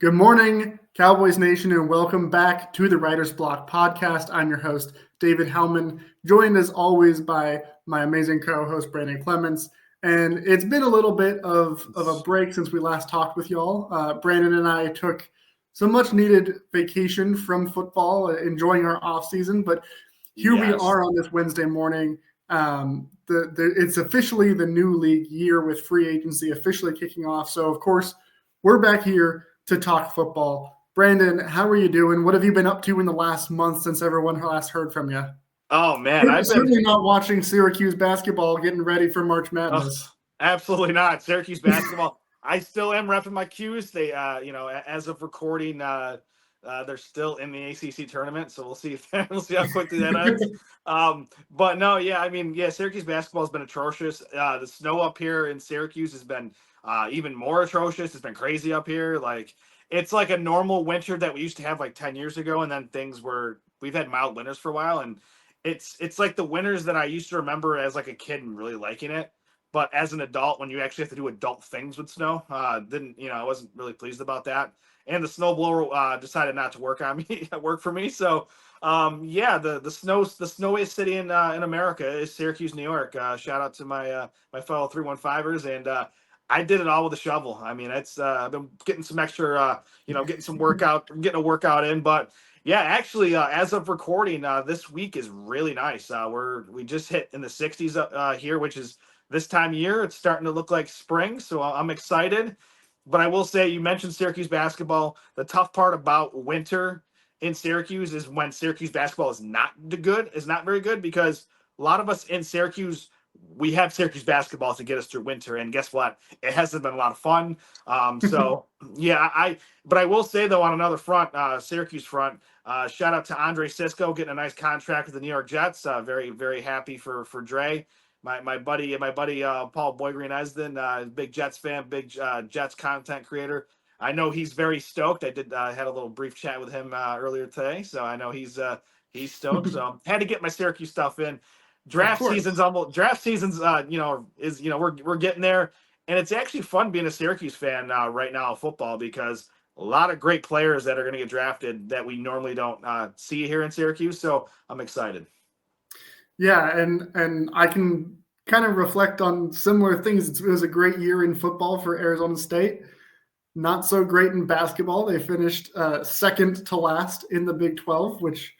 Good morning, Cowboys Nation, and welcome back to the Writer's Block podcast. I'm your host, David Howman, joined as always by my amazing co-host, Brandon Clements. And it's been a little bit of a break since we last talked with y'all. Brandon and I took some much-needed vacation from football, enjoying our off-season. But here we are on this Wednesday morning. It's officially the new league year with free agency officially kicking off. So, of course, we're back here to talk football. Brandon, how are you doing? What have you been up to in the last month since everyone last heard from you? Oh, man. I've certainly not watching Syracuse basketball, getting ready for March Madness. Absolutely not. Syracuse basketball. I still am repping my Qs. They, as of recording, they're still in the ACC tournament, so we'll see how quickly that ends. But no, Syracuse basketball has been atrocious. The snow up here in Syracuse has been even more atrocious. It's been crazy up here. It's like a normal winter that we used to have 10 years ago, and then we've had mild winters for a while, and it's like the winters that I used to remember as a kid and really liking it. But as an adult, when you actually have to do adult things with snow, I wasn't really pleased about that. And the snowblower decided not to work for me. So, the snowiest city in America is Syracuse, New York. Shout out to my fellow 315ers, and I did it all with a shovel. I mean, it's I've been getting some extra, getting a workout in. But yeah, actually, as of recording, this week is really nice. We just hit in the 60s here, which is this time of year. It's starting to look like spring, so I'm excited. But I will say, you mentioned Syracuse basketball. The tough part about winter in Syracuse is when Syracuse basketball is not very good, because a lot of us in Syracuse, we have Syracuse basketball to get us through winter. And guess what? It hasn't been a lot of fun. But I will say, though, on another front, Syracuse front, shout out to Andre Cisco getting a nice contract with the New York Jets. Very, very happy for Dre. My buddy Paul Boygreen-Esden, big Jets fan, big Jets content creator. I know he's very stoked. I had a little brief chat with him earlier today, so I know he's stoked. So had to get my Syracuse stuff in. Draft season's we're getting there, and it's actually fun being a Syracuse fan right now in football, because a lot of great players that are going to get drafted that we normally don't see here in Syracuse. So I'm excited. Yeah, and I can kind of reflect on similar things. It was a great year in football for Arizona State. Not so great in basketball. They finished second to last in the Big 12, which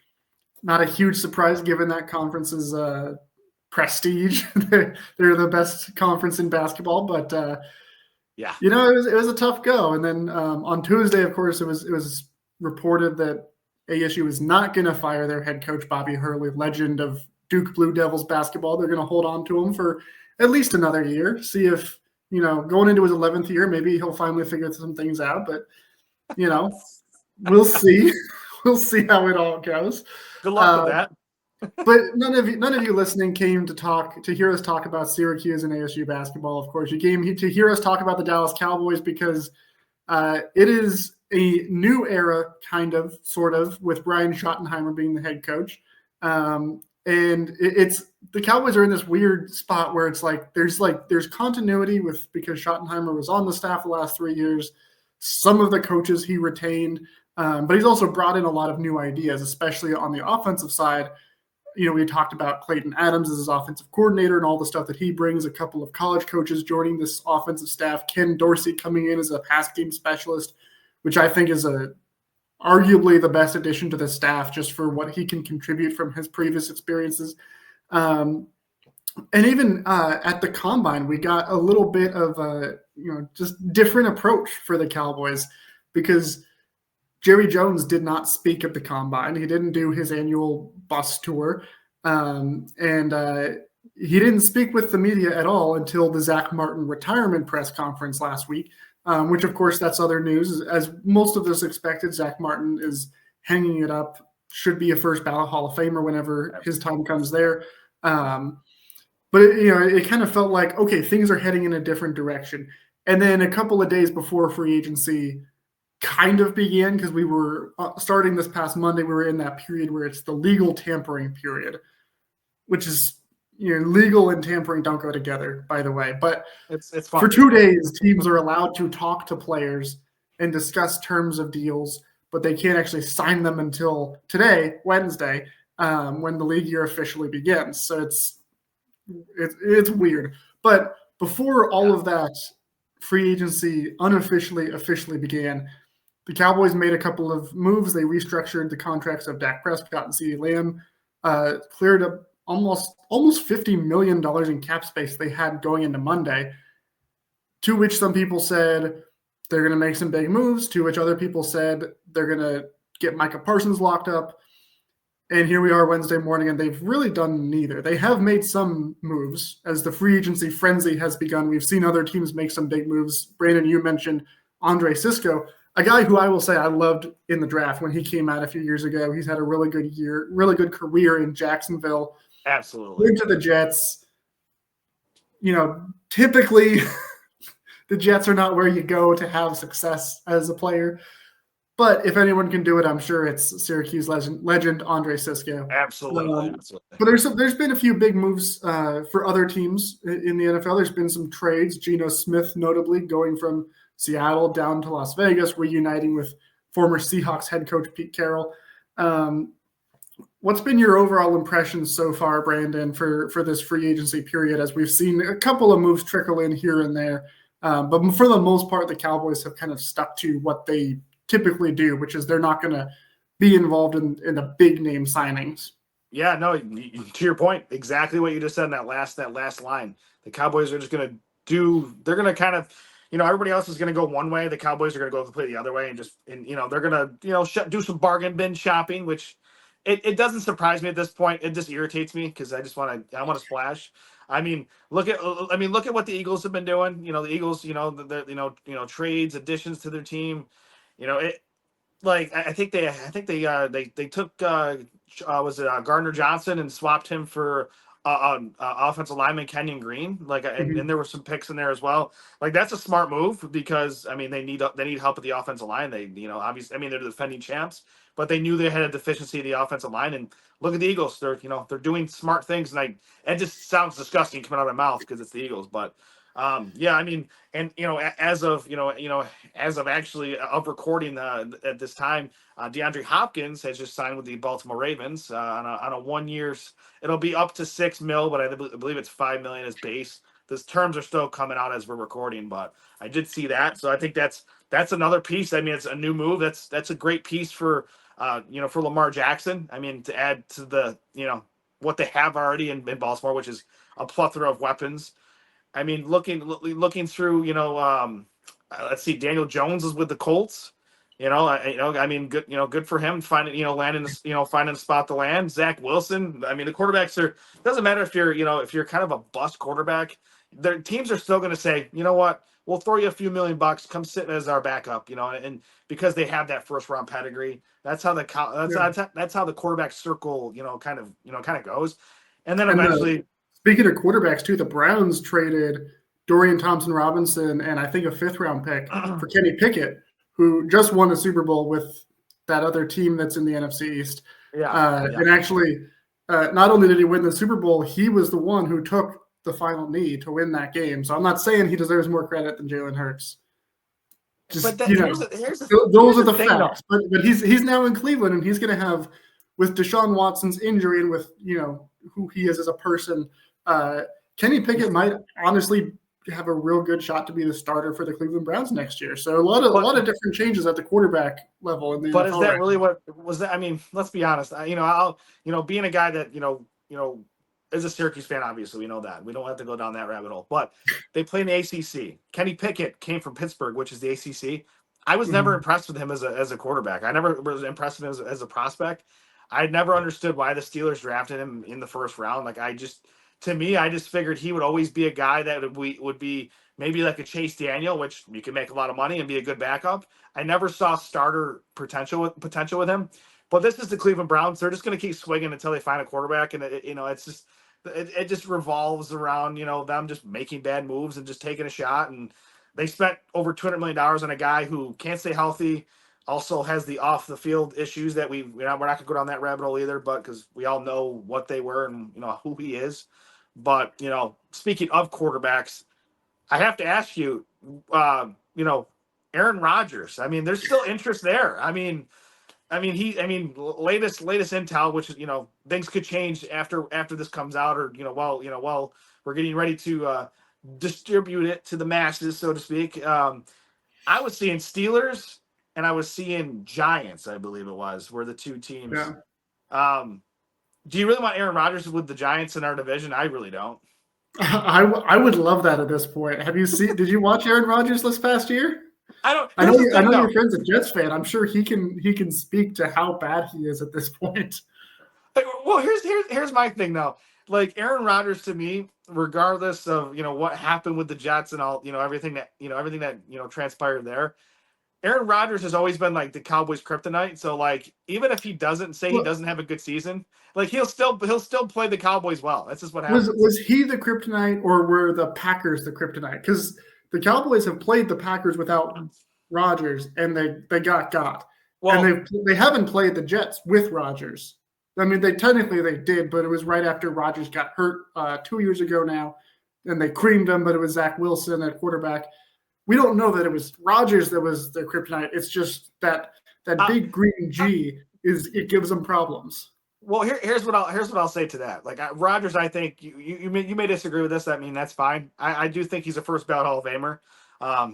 not a huge surprise given that conference's prestige. They're the best conference in basketball, but it was a tough go. And then on Tuesday, of course, it was reported that ASU is not going to fire their head coach, Bobby Hurley, legend of Duke Blue Devils basketball. They're going to hold on to him for at least another year. See if, going into his 11th year, maybe he'll finally figure some things out. But, we'll see. We'll see how it all goes. Good luck with that. But none of you listening came to hear us talk about Syracuse and ASU basketball. Of course, you came to hear us talk about the Dallas Cowboys, because it is a new era, kind of, sort of, with Brian Schottenheimer being the head coach. And it's the Cowboys are in this weird spot where it's there's continuity because Schottenheimer was on the staff the last 3 years. Some of the coaches he retained, but he's also brought in a lot of new ideas, especially on the offensive side. We talked about Clayton Adams as his offensive coordinator and all the stuff that he brings. A couple of college coaches joining this offensive staff. Ken Dorsey coming in as a pass game specialist, which I think is arguably the best addition to the staff, just for what he can contribute from his previous experiences. And even at the Combine, we got a little bit of a just different approach for the Cowboys, because Jerry Jones did not speak at the Combine. He didn't do his annual bus tour, and he didn't speak with the media at all until the Zach Martin retirement press conference last week. Which, of course, that's other news. As most of us expected, Zach Martin is hanging it up, should be a first ballot Hall of Famer whenever his time comes there. But it kind of felt like, okay, things are heading in a different direction. And then a couple of days before free agency kind of began, because we were starting this past Monday, we were in that period where it's the legal tampering period, which is legal and tampering don't go together, by the way. But it's fun. For 2 days, teams are allowed to talk to players and discuss terms of deals, but they can't actually sign them until today, Wednesday, when the league year officially begins. So it's weird. But before all of that free agency officially began, the Cowboys made a couple of moves. They restructured the contracts of Dak Prescott and CeeDee Lamb, cleared up almost $50 million in cap space they had going into Monday, to which some people said they're going to make some big moves, to which other people said they're going to get Micah Parsons locked up. And here we are Wednesday morning, and they've really done neither. They have made some moves as the free agency frenzy has begun. We've seen other teams make some big moves. Brandon, you mentioned Andre Sisco, a guy who I will say I loved in the draft when he came out a few years ago. He's had a really good year, really good career in Jacksonville. Absolutely. Into the Jets. Typically the Jets are not where you go to have success as a player. But if anyone can do it, I'm sure it's Syracuse legend Andre Sisco. Absolutely. But there's been a few big moves for other teams in the NFL. There's been some trades. Geno Smith, notably, going from Seattle down to Las Vegas, reuniting with former Seahawks head coach Pete Carroll. What's been your overall impression so far, Brandon, for this free agency period, as we've seen a couple of moves trickle in here and there? But for the most part, the Cowboys have kind of stuck to what they typically do, which is they're not going to be involved in the big name signings. Yeah, no, to your point, exactly what you just said in that last line. The Cowboys are just going to they're going to kind of, everybody else is going to go one way. The Cowboys are going to go completely the other way, and they're going to, do some bargain bin shopping, which it doesn't surprise me at this point. It just irritates me because I want to splash. I mean, look at what the Eagles have been doing. The Eagles, the trades, additions to their team. I think they took was it Gardner Johnson and swapped him for offensive lineman Kenyon Green. And there were some picks in there as well. That's a smart move because they need help at the offensive line. They obviously they're the defending champs, but they knew they had a deficiency of the offensive line. And look at the Eagles. They're doing smart things, and it just sounds disgusting coming out of my mouth because it's the Eagles, but. As of actually of recording at this time, DeAndre Hopkins has just signed with the Baltimore Ravens on a 1 year. It'll be up to $6 million, but I believe it's $5 million as base. The terms are still coming out as we're recording, but I did see that, so I think that's another piece. It's a new move. That's a great piece for for Lamar Jackson. To add to the what they have already in Baltimore, which is a plethora of weapons. Looking through, let's see, Daniel Jones is with the Colts. Good, good for him finding, landing, finding a spot to land. Zach Wilson. The quarterbacks doesn't matter if you're kind of a bust quarterback. Their teams are still going to say, you know what, we'll throw you a few $1,000,000, come sit as our backup, and because they have that first round pedigree, that's how that's how the quarterback circle, kind of goes, and then eventually. Speaking of quarterbacks, too, the Browns traded Dorian Thompson-Robinson and I think a 5th-round pick for Kenny Pickett, who just won a Super Bowl with that other team that's in the NFC East. And actually, not only did he win the Super Bowl, he was the one who took the final knee to win that game. So I'm not saying he deserves more credit than Jalen Hurts. Those are the facts. But he's now in Cleveland, and he's going to have, with Deshaun Watson's injury and with who he is as a person, Kenny Pickett might honestly have a real good shot to be the starter for the Cleveland Browns next year. So a lot of different changes at the quarterback level in the But NFL is that really what was that? Let's be honest. I'll being a guy that as a Syracuse fan, obviously we know that we don't have to go down that rabbit hole. But they play in the ACC. Kenny Pickett came from Pittsburgh, which is the ACC. I was never impressed with him as a quarterback. I never was impressed with him as a prospect. I never understood why the Steelers drafted him in the first round. I just figured he would always be a guy that would be maybe like a Chase Daniel, which you can make a lot of money and be a good backup. I never saw starter potential with him. But this is the Cleveland Browns. They're just going to keep swinging until they find a quarterback, and it just revolves around them just making bad moves and just taking a shot. And they spent over $200 million on a guy who can't stay healthy. Also has the off the field issues that we're not going to go down that rabbit hole either, but because we all know what they were and who he is. But speaking of quarterbacks, I have to ask you, Aaron Rodgers. I mean, there's still interest there. Latest intel, which is, things could change after this comes out, or while we're getting ready to distribute it to the masses, so to speak. I was seeing Steelers and I was seeing Giants, I believe it was, were the two teams. Yeah. Do you really want Aaron Rodgers with the Giants in our division? I really don't. I would love that at this point. Did you watch Aaron Rodgers this past year? I don't. I know though. your friend's a Jets fan. I'm sure he can speak to how bad he is at this point. Well, here's my thing though. Like Aaron Rodgers to me, regardless of what happened with the Jets and all everything that transpired there, Aaron Rodgers has always been like the Cowboys' kryptonite. So like even if he doesn't he doesn't have a good season, like he'll still play the Cowboys well. That's just what happens. Was he the kryptonite, or were the Packers the kryptonite? Because the Cowboys have played the Packers without Rodgers, and they got. Well, and they haven't played the Jets with Rodgers. I mean, they did, but it was right after Rodgers got hurt 2 years ago now, and they creamed him, but it was Zach Wilson at quarterback. We don't know that it was Rodgers that was their kryptonite. It's just that big green G it gives them problems. Well, here's what I'll say to that. Like Rodgers, I think you may disagree with this. I mean, that's fine. I do think he's a first ballot Hall of Famer.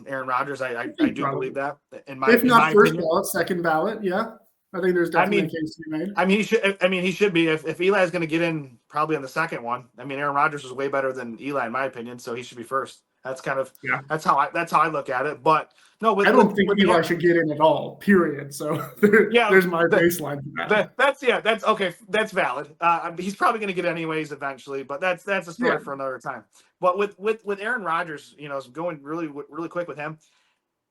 Aaron Rodgers, I do believe that. If not first ballot, second ballot, yeah. I think there's definitely a case to be made. I mean, he should be. If Eli's going to get in, probably on the second one. I mean, Aaron Rodgers was way better than Eli in my opinion, so he should be first. That's kind of that's how I look at it. But no, I don't think Eli should get in at all. Period. So there's my baseline for that. That's okay. That's valid. He's probably going to get anyways eventually, but that's a story for another time. But with Aaron Rodgers, going really quick with him,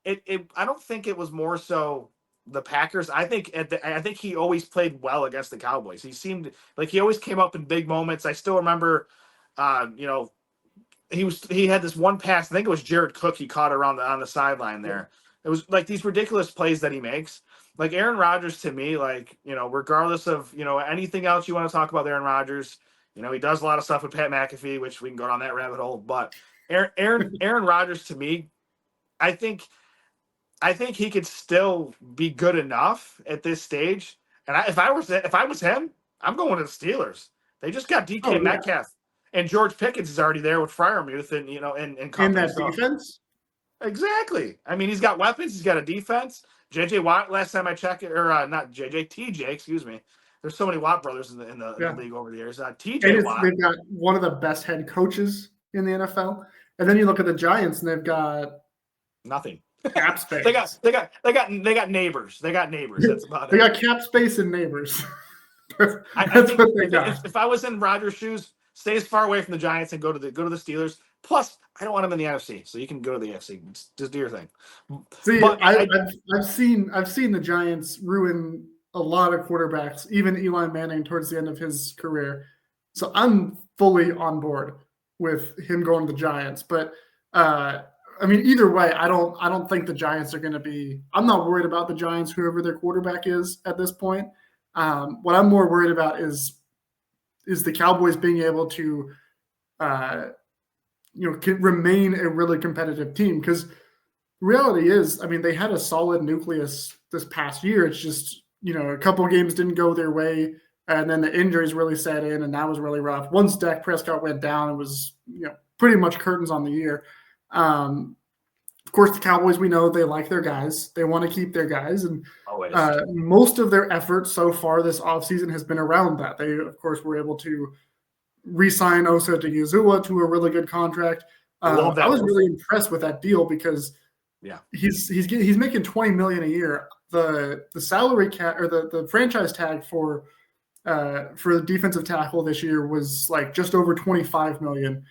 I don't think it was more so the Packers. I think he always played well against the Cowboys. He seemed like he always came up in big moments. I still remember, he had this one pass. I think it was Jared Cook. He caught on the sideline there. It was like these ridiculous plays that he makes. Like Aaron Rodgers to me, like, regardless of, anything else you want to talk about Aaron Rodgers, he does a lot of stuff with Pat McAfee, which we can go down that rabbit hole. But Aaron Rodgers to me, I think he could still be good enough at this stage. And if I was him, I'm going to the Steelers. They just got DK Metcalf. And George Pickens is already there with Freiermuth and and in that defense. Exactly. I mean, he's got weapons. He's got a defense. JJ Watt. Last time I checked, or not JJ, TJ. Excuse me. There's so many Watt brothers in the league over the years. TJ Watt. They've got one of the best head coaches in the NFL. And then you look at the Giants, and they've got nothing. Cap space. they got neighbors. They got neighbors. That's about it. They got cap space and neighbors. That's what they got. If I was in Rodgers' shoes, stay as far away from the Giants and go to the Steelers. Plus, I don't want him in the NFC, so you can go to the AFC. Just do your thing. See, I've seen the Giants ruin a lot of quarterbacks, even Eli Manning towards the end of his career. So I'm fully on board with him going to the Giants. But I mean, either way, I don't think the Giants are going to be. I'm not worried about the Giants, whoever their quarterback is at this point. What I'm more worried about is the Cowboys being able to, remain a really competitive team. Because the reality is, I mean, they had a solid nucleus this past year. It's just, a couple of games didn't go their way, and then the injuries really set in, and that was really rough. Once Dak Prescott went down, it was, pretty much curtains on the year. Of course, the Cowboys, we know they like their guys. They want to keep their guys. And most of their effort so far this offseason has been around that. They, of course, were able to re-sign Osa Odighizuwa to a really good contract. I was really impressed with that deal because he's making $20 million a year. The salary cap or the franchise tag for the defensive tackle this year was like just over $25 million.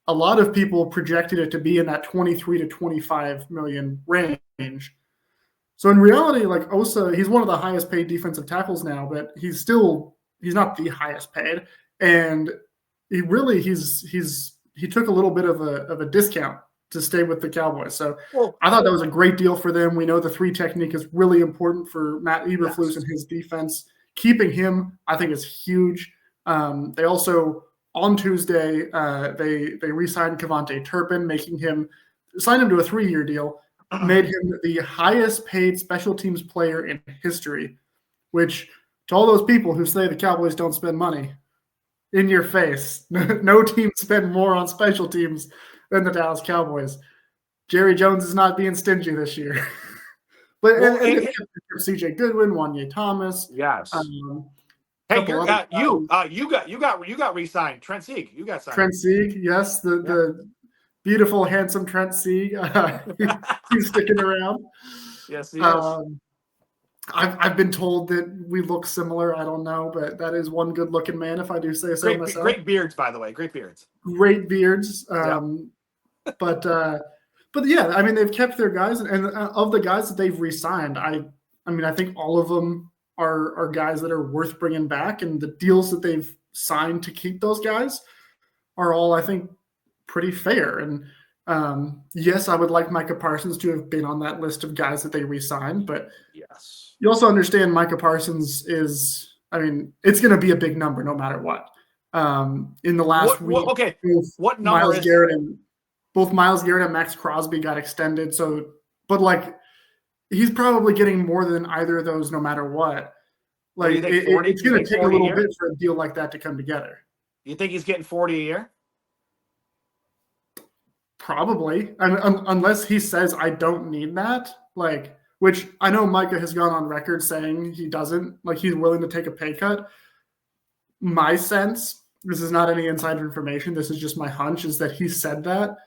A lot of people projected it to be in that 23 to 25 million range. So in reality, like Osa, he's one of the highest paid defensive tackles now, but he's not the highest paid. And he took a little bit of a discount to stay with the Cowboys. So I thought that was a great deal for them. We know the three technique is really important for Matt Eberflus and his defense. Keeping him, I think, is huge. They also, on Tuesday, they re-signed Kevontae Turpin, signed him to a 3-year deal. made him the highest paid special teams player in history, which to all those people who say the Cowboys don't spend money, in your face. No team spend more on special teams than the Dallas Cowboys. Jerry Jones is not being stingy this year. But Well, and CJ Goodwin, Wanye Thomas. yes. Hey, Couple you're other you got re-signed. Trent Sieg, you got signed. Trent Sieg, yes, the beautiful, handsome Trent Sieg. He's sticking around. Yes, he is. I've been told that we look similar. I don't know, but that is one good-looking man, if I do say so myself. Great beards, by the way. Great beards. Great beards. But yeah, I mean, they've kept their guys, and of the guys that they've re-signed, I mean, I think all of them are guys that are worth bringing back, and the deals that they've signed to keep those guys are all, I think, pretty fair. And yes, I would like Micah Parsons to have been on that list of guys that they re-signed, but yes, you also understand Micah Parsons is, I mean, it's going to be a big number no matter what. In the last week, what number is both Myles Garrett and Max Crosby got extended. So, but like, he's probably getting more than either of those no matter what. Like, it's going to take a little bit for a deal like that to come together. You think he's getting 40 a year? Probably, unless he says I don't need that. Like, which I know Micah has gone on record saying he doesn't. Like, he's willing to take a pay cut. My sense, this is not any insider information, this is just my hunch, is that he said that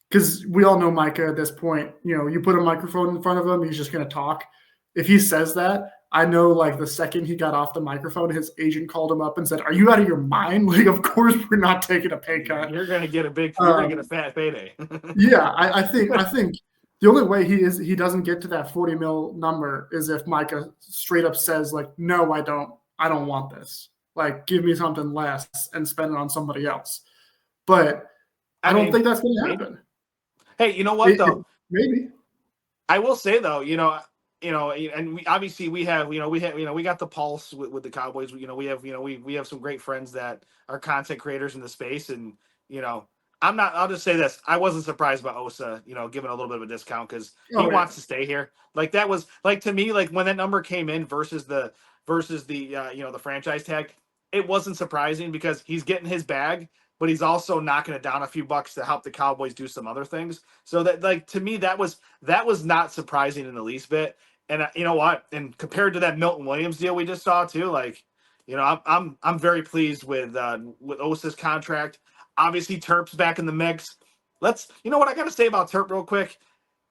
because we all know Micah at this point. You know, you put a microphone in front of him, he's just going to talk. If he says that, I know, like, the second he got off the microphone, his agent called him up and said, "Are you out of your mind? Like, of course we're not taking a pay cut. You're going to get a fat payday." Yeah, I think the only way he doesn't get to that 40 mil number is if Micah straight up says, like, "No, I don't want this. Like, give me something less and spend it on somebody else." But I don't think that's going to happen. Hey, you know what though? Maybe. I will say though, and we obviously we got the pulse with the Cowboys. We have some great friends that are content creators in the space, and I'll just say this: I wasn't surprised by Osa, giving a little bit of a discount because he wants to stay here. Like, that was, like, to me, like, when that number came in versus the the franchise tag, it wasn't surprising because he's getting his bag, but he's also knocking it down a few bucks to help the Cowboys do some other things. So that, like, to me, that was not surprising in the least bit. And you know what? And compared to that Milton Williams deal we just saw too, like, I'm very pleased with Osa's contract. Obviously, Terp's back in the mix. What I got to say about Terp real quick.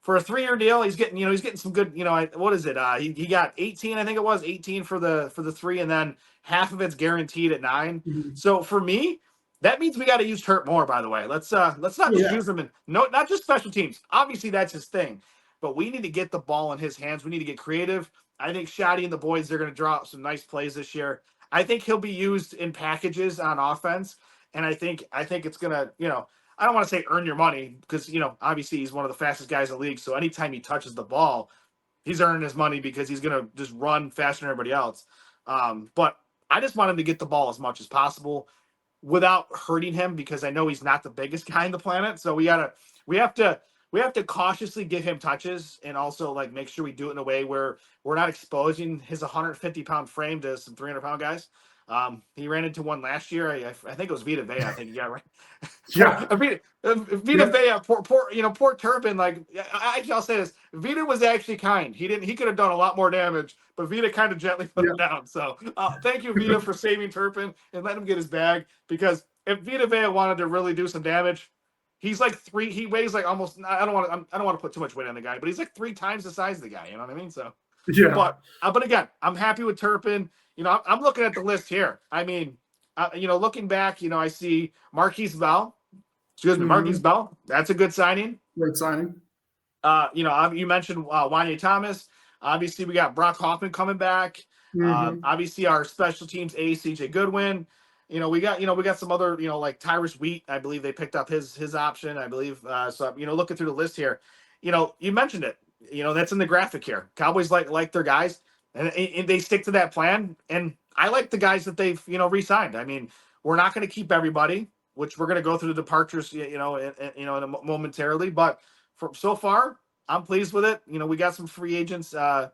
For a 3-year deal, he's getting some good. What is it? He got 18, I think it was 18 for the 3, and then half of it's guaranteed at 9. Mm-hmm. So for me, that means we got to use Terp more. By the way, let's not just use him in not just special teams. Obviously, that's his thing, but we need to get the ball in his hands. We need to get creative. I think Shotty and the boys, they're going to draw up some nice plays this year. I think he'll be used in packages on offense, and I think it's gonna I don't want to say earn your money because, obviously he's one of the fastest guys in the league. So anytime he touches the ball, he's earning his money because he's going to just run faster than everybody else. But I just want him to get the ball as much as possible without hurting him because I know he's not the biggest guy on the planet. So we have to cautiously give him touches and also, like, make sure we do it in a way where we're not exposing his 150-pound frame to some 300-pound guys. He ran into one last year. I think it was Vita Vea. I think he got right. Yeah, Vita Vea. Poor Turpin. Like, I'll say this: Vita was actually kind. He could have done a lot more damage, but Vita kind of gently put him down. So thank you, Vita, for saving Turpin and letting him get his bag. Because if Vita Vea wanted to really do some damage, he's like 3. He weighs like almost. I don't want to put too much weight on the guy, but he's like 3 times the size of the guy. You know what I mean? So yeah. But again, I'm happy with Turpin. I'm looking at the list here. I mean, looking back, I see Marquise Bell. Marquise Bell. That's a good signing. Great signing. You mentioned Wanye Thomas. Obviously, we got Brock Hoffman coming back. Obviously, our special teams ace, CJ Goodwin. We got some other, like Tyrus Wheat. I believe they picked up his option. I believe. So looking through the list here, you mentioned it. That's in the graphic here. Cowboys like their guys. And they stick to that plan. And I like the guys that they've, re-signed. I mean, we're not going to keep everybody, which we're going to go through the departures, momentarily. But so far, I'm pleased with it. We got some free agents that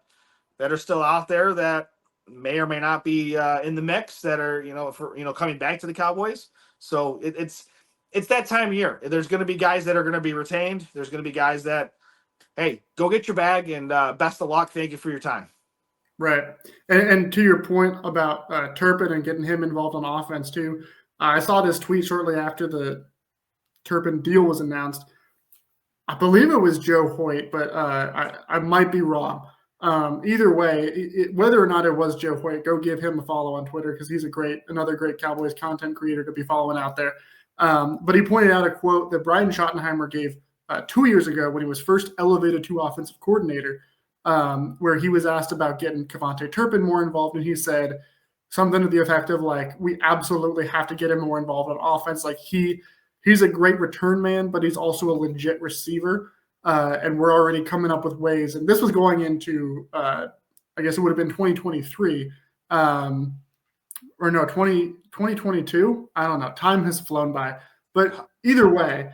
are still out there that may or may not be in the mix that are coming back to the Cowboys. So it's that time of year. There's going to be guys that are going to be retained. There's going to be guys that, hey, go get your bag and best of luck. Thank you for your time. Right. And to your point about Turpin and getting him involved on offense too, I saw this tweet shortly after the Turpin deal was announced. I believe it was Joe Hoyt, but I might be wrong. Either way, whether or not it was Joe Hoyt, go give him a follow on Twitter because he's another great Cowboys content creator to be following out there. But he pointed out a quote that Brian Schottenheimer gave 2 years ago when he was first elevated to offensive coordinator, where he was asked about getting Kevontae Turpin more involved, and he said something to the effect of like, "We absolutely have to get him more involved on offense. Like he's a great return man, but he's also a legit receiver." And we're already coming up with ways. And this was going into, I guess it would have been 2023, or no, 2022. I don't know. Time has flown by. But either way,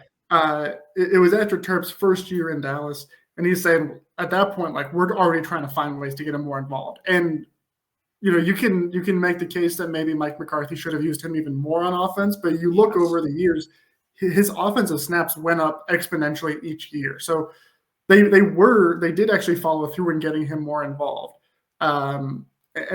it was after Terp's first year in Dallas. And he's saying at that point, like, we're already trying to find ways to get him more involved. And, you can make the case that maybe Mike McCarthy should have used him even more on offense. But you look over the years, his offensive snaps went up exponentially each year. So they did actually follow through in getting him more involved. And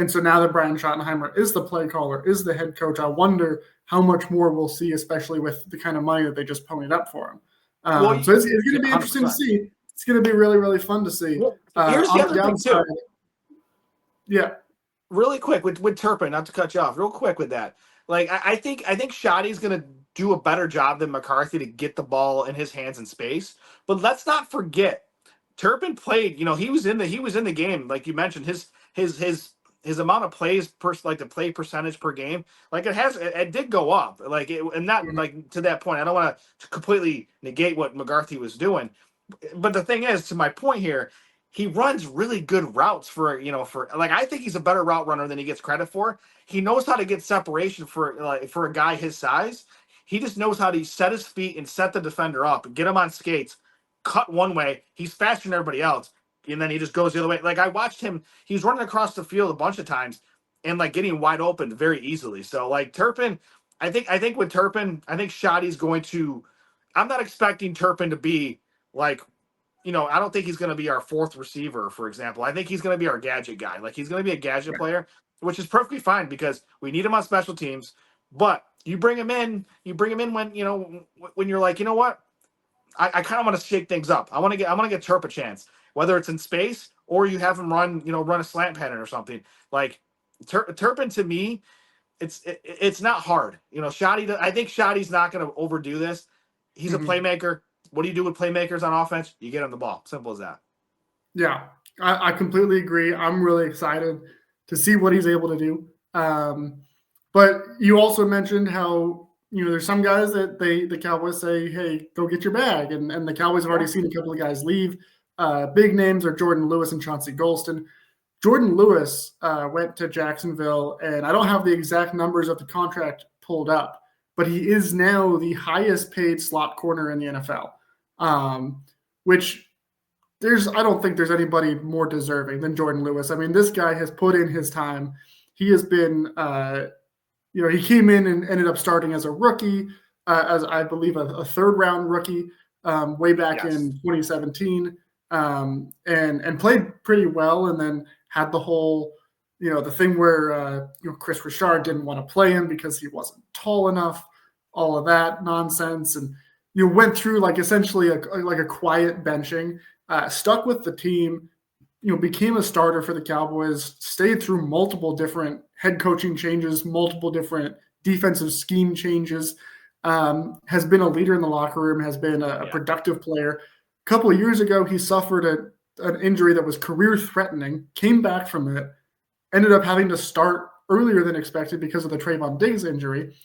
so now that Brian Schottenheimer is the play caller, is the head coach, I wonder how much more we'll see, especially with the kind of money that they just ponied up for him. So it's going to be interesting to see. It's going to be really, really fun to see. Well, here's the other thing too. Yeah. Really quick with Turpin, not to cut you off, real quick with that. Like I think Schotty's going to do a better job than McCarthy to get the ball in his hands in space. But let's not forget, Turpin played. He was in the game, like you mentioned. His amount of plays the play percentage per game, like it did go up. Like and not like to that point. I don't want to completely negate what McCarthy was doing, but the thing is, to my point here, he runs really good routes for I think he's a better route runner than he gets credit for. He knows how to get separation for a guy his size. He just knows how to set his feet and set the defender up, get him on skates, cut one way. He's faster than everybody else, and then he just goes the other way. Like I watched him, he's running across the field a bunch of times and like getting wide open very easily. So like Turpin, I think with Turpin, I think Shotty's going to. I'm not expecting Turpin to be like, I don't think he's going to be our fourth receiver, for example. I think he's going to be our gadget guy. Like he's going to be a gadget player, which is perfectly fine because we need him on special teams. But you bring him in when when you're like, you know what? I kind of want to shake things up. I want to get Turp a chance, whether it's in space or you have him run a slant pattern or something. Like Turpin to me, it's not hard. Shotty. I think Shotty's not going to overdo this. He's a playmaker. What do you do with playmakers on offense? You get him the ball. Simple as that. Yeah, I completely agree. I'm really excited to see what he's able to do. But you also mentioned how, there's some guys that the Cowboys say, hey, go get your bag. And the Cowboys have already seen a couple of guys leave. Big names are Jordan Lewis and Chauncey Golston. Jordan Lewis went to Jacksonville, and I don't have the exact numbers of the contract pulled up, but he is now the highest paid slot corner in the NFL, which I don't think there's anybody more deserving than Jordan Lewis. I mean, this guy has put in his time. He has been he came in and ended up starting as a rookie, as I believe a third-round rookie way back in 2017, and played pretty well, and then had the whole, the thing where Chris Richard didn't want to play him because he wasn't tall enough, all of that nonsense, and went through like essentially a quiet benching, stuck with the team, became a starter for the Cowboys, stayed through multiple different head coaching changes, multiple different defensive scheme changes, has been a leader in the locker room, has been a productive player. A couple of years ago, he suffered an injury that was career-threatening, came back from it, ended up having to start earlier than expected because of the Trayvon Diggs injury.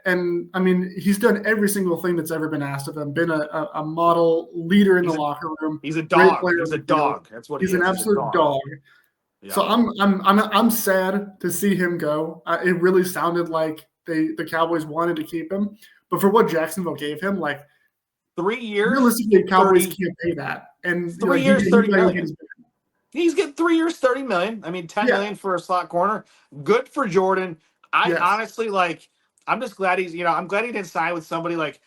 And I mean, he's done every single thing that's ever been asked of him. Been a model leader in the locker room. He's a dog. He's a dog. That's what he's an absolute dog. Yeah. So I'm sad to see him go. It really sounded like the Cowboys wanted to keep him, but for what Jacksonville gave him, like 3 years, realistically, Cowboys 30. can't pay that. And 3 years, he 30 probably get million. He's getting 3 years, 30 million. I mean, 10 million for a slot corner. Good for Jordan. I Yes. honestly I'm just glad I'm glad he didn't sign with somebody which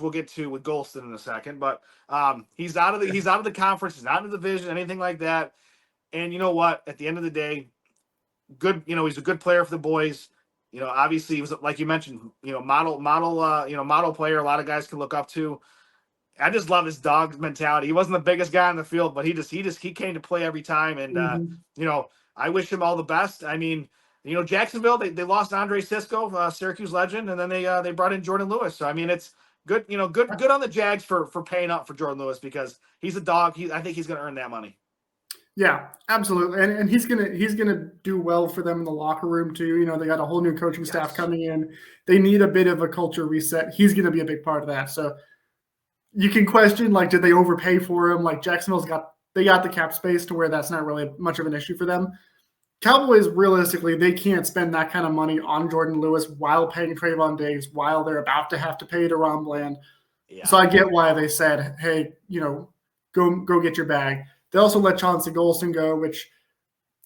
we'll get to with Golston in a second. But he's out of the conference, he's not in the division, anything like that. And you know what? At the end of the day, good, he's a good player for the boys. Obviously he was, like you mentioned, model player a lot of guys can look up to. I just love his dog mentality. He wasn't the biggest guy on the field, but he came to play every time. And I wish him all the best. I mean, Jacksonville, they lost Andre Cisco, Syracuse legend, and then they brought in Jordan Lewis. So I mean, it's good, good on the Jags for paying up for Jordan Lewis, because he's a dog. I think he's going to earn that money. Yeah, absolutely, and he's gonna do well for them in the locker room too. They got a whole new coaching staff coming in. They need a bit of a culture reset. He's gonna be a big part of that. So you can question, like, did they overpay for him? Like, Jacksonville's got the cap space to where that's not really much of an issue for them. Cowboys, realistically, they can't spend that kind of money on Jordan Lewis while paying Trayvon Diggs, while they're about to have to pay DeRon Bland. Yeah. So I get why they said, hey, go get your bag. They also let Chauncey Golston go, which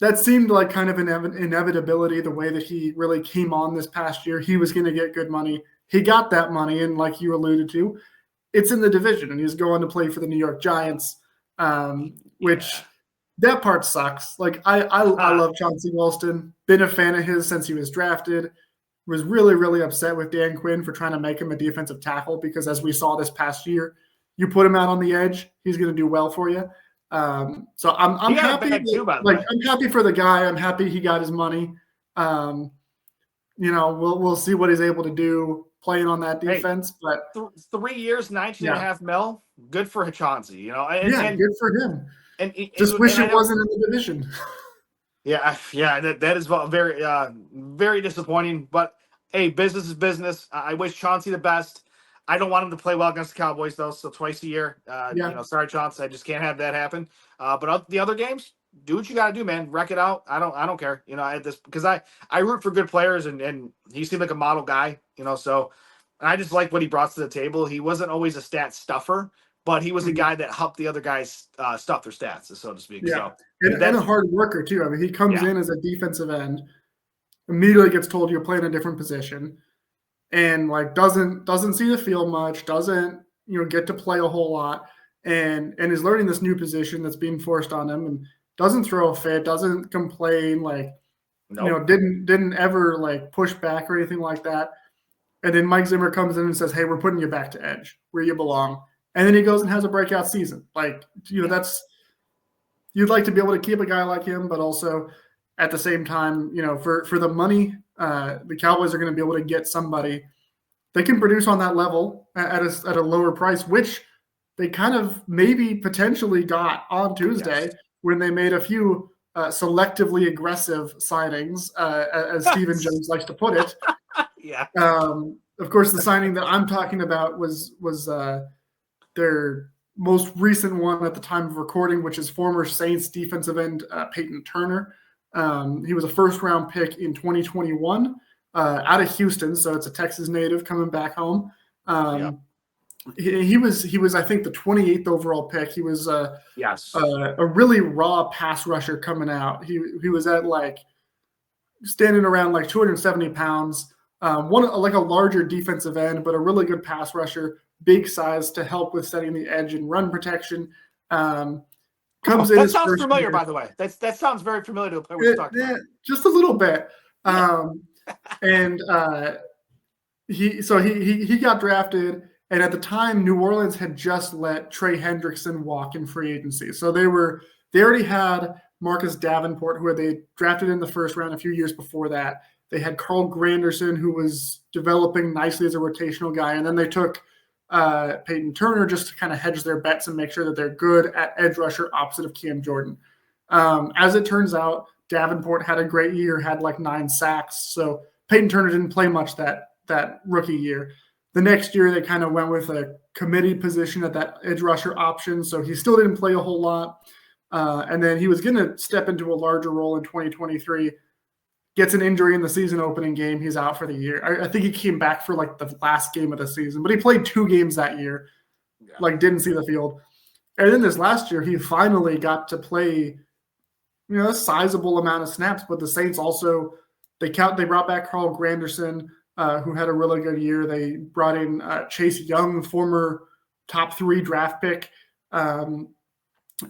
that seemed like kind of an inevitability, the way that he really came on this past year. He was going to get good money. He got that money, and like you alluded to, it's in the division, and he's going to play for the New York Giants, which that part sucks. Like, I love Chauncey Golston, been a fan of his since he was drafted, was really, really upset with Dan Quinn for trying to make him a defensive tackle, because as we saw this past year, you put him out on the edge, he's going to do well for you. So I'm happy. I'm happy for the guy. I'm happy he got his money. We'll see what he's able to do playing on that defense. But 3 years, 19.5 mil, good for Chauncey. And good for him. And just wish it wasn't in the division. Yeah, that is very, very disappointing. But hey, business is business. I wish Chauncey the best. I don't want him to play well against the Cowboys, though. So twice a year, sorry, Chauncey, I just can't have that happen. But the other games, do what you got to do, man. Wreck it out. I don't care. Because I root for good players, and he seemed like a model guy. So I just like what he brought to the table. He wasn't always a stat stuffer, but he was a guy that helped the other guys stuff their stats, so to speak. Yeah, so, and a hard worker too. I mean, he comes in as a defensive end, immediately gets told you're playing a different position, and like doesn't see the field much, doesn't get to play a whole lot, and is learning this new position that's being forced on him, and doesn't throw a fit, doesn't complain, like didn't ever like push back or anything like that. And then Mike Zimmer comes in and says, "Hey, we're putting you back to edge where you belong." And then he goes and has a breakout season. Like, that's, you'd like to be able to keep a guy like him, but also at the same time, for the money, the Cowboys are going to be able to get somebody that can produce on that level at a lower price, which they kind of maybe potentially got on Tuesday when they made a few selectively aggressive signings, as Stephen Jones likes to put it. Yeah. Of course, the signing that I'm talking about was their most recent one at the time of recording, which is former Saints defensive end Peyton Turner. He was a first-round pick in 2021 out of Houston, so it's a Texas native coming back home. He was I think the 28th overall pick. He was a really raw pass rusher coming out. He was at like standing around like 270 pounds. Like a larger defensive end, but a really good pass rusher, big size to help with setting the edge and run protection. That sounds familiar, by the way. That sounds very familiar to the player we're talking about. Just a little bit. And he got drafted, and at the time, New Orleans had just let Trey Hendrickson walk in free agency. So they already had Marcus Davenport, who they drafted in the first round a few years before that. They had Carl Granderson, who was developing nicely as a rotational guy. And then they took Peyton Turner just to kind of hedge their bets and make sure that they're good at edge rusher opposite of Cam Jordan. As it turns out, Davenport had a great year, had like 9 sacks. So Peyton Turner didn't play much that rookie year. The next year, they kind of went with a committee position at that edge rusher option. So he still didn't play a whole lot. And then he was going to step into a larger role in 2023. gets an injury in the season opening game. He's out for the year. I think he came back for like the last game of the season, but he played 2 games that year, like didn't see the field. And then this last year, he finally got to play, a sizable amount of snaps. But the Saints also, they brought back Carl Granderson, who had a really good year. They brought in Chase Young, former top 3 draft pick. And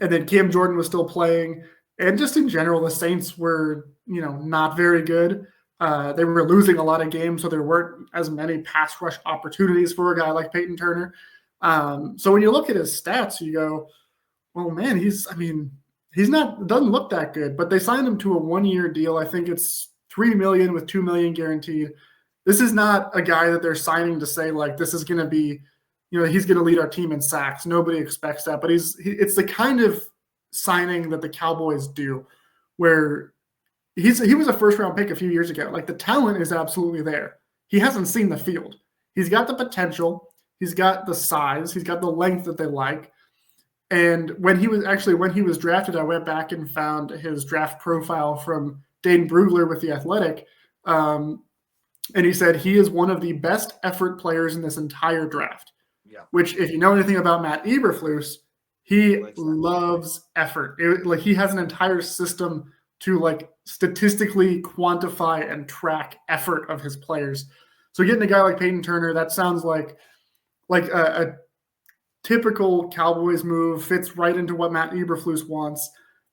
then Cam Jordan was still playing. And just in general, the Saints were, not very good. They were losing a lot of games, so there weren't as many pass rush opportunities for a guy like Peyton Turner. So when you look at his stats, you go, well, man, doesn't look that good. But they signed him to a 1-year deal. I think it's $3 million with $2 million guaranteed. This is not a guy that they're signing to say, like, this is going to be, he's going to lead our team in sacks. Nobody expects that. But it's the kind of signing that the Cowboys do, where he was a first-round pick a few years ago. Like, the talent is absolutely there. He hasn't seen the field. He's got the potential. He's got the size. He's got the length that they like. And when he was drafted, I went back and found his draft profile from Dane Brugler with The Athletic. And he said he is one of the best effort players in this entire draft. Yeah. Which, if you know anything about Matt Eberflus, he loves effort. He has an entire system to statistically quantify and track effort of his players. So getting a guy like Peyton Turner, that sounds like a typical Cowboys move, fits right into what Matt Eberflus wants.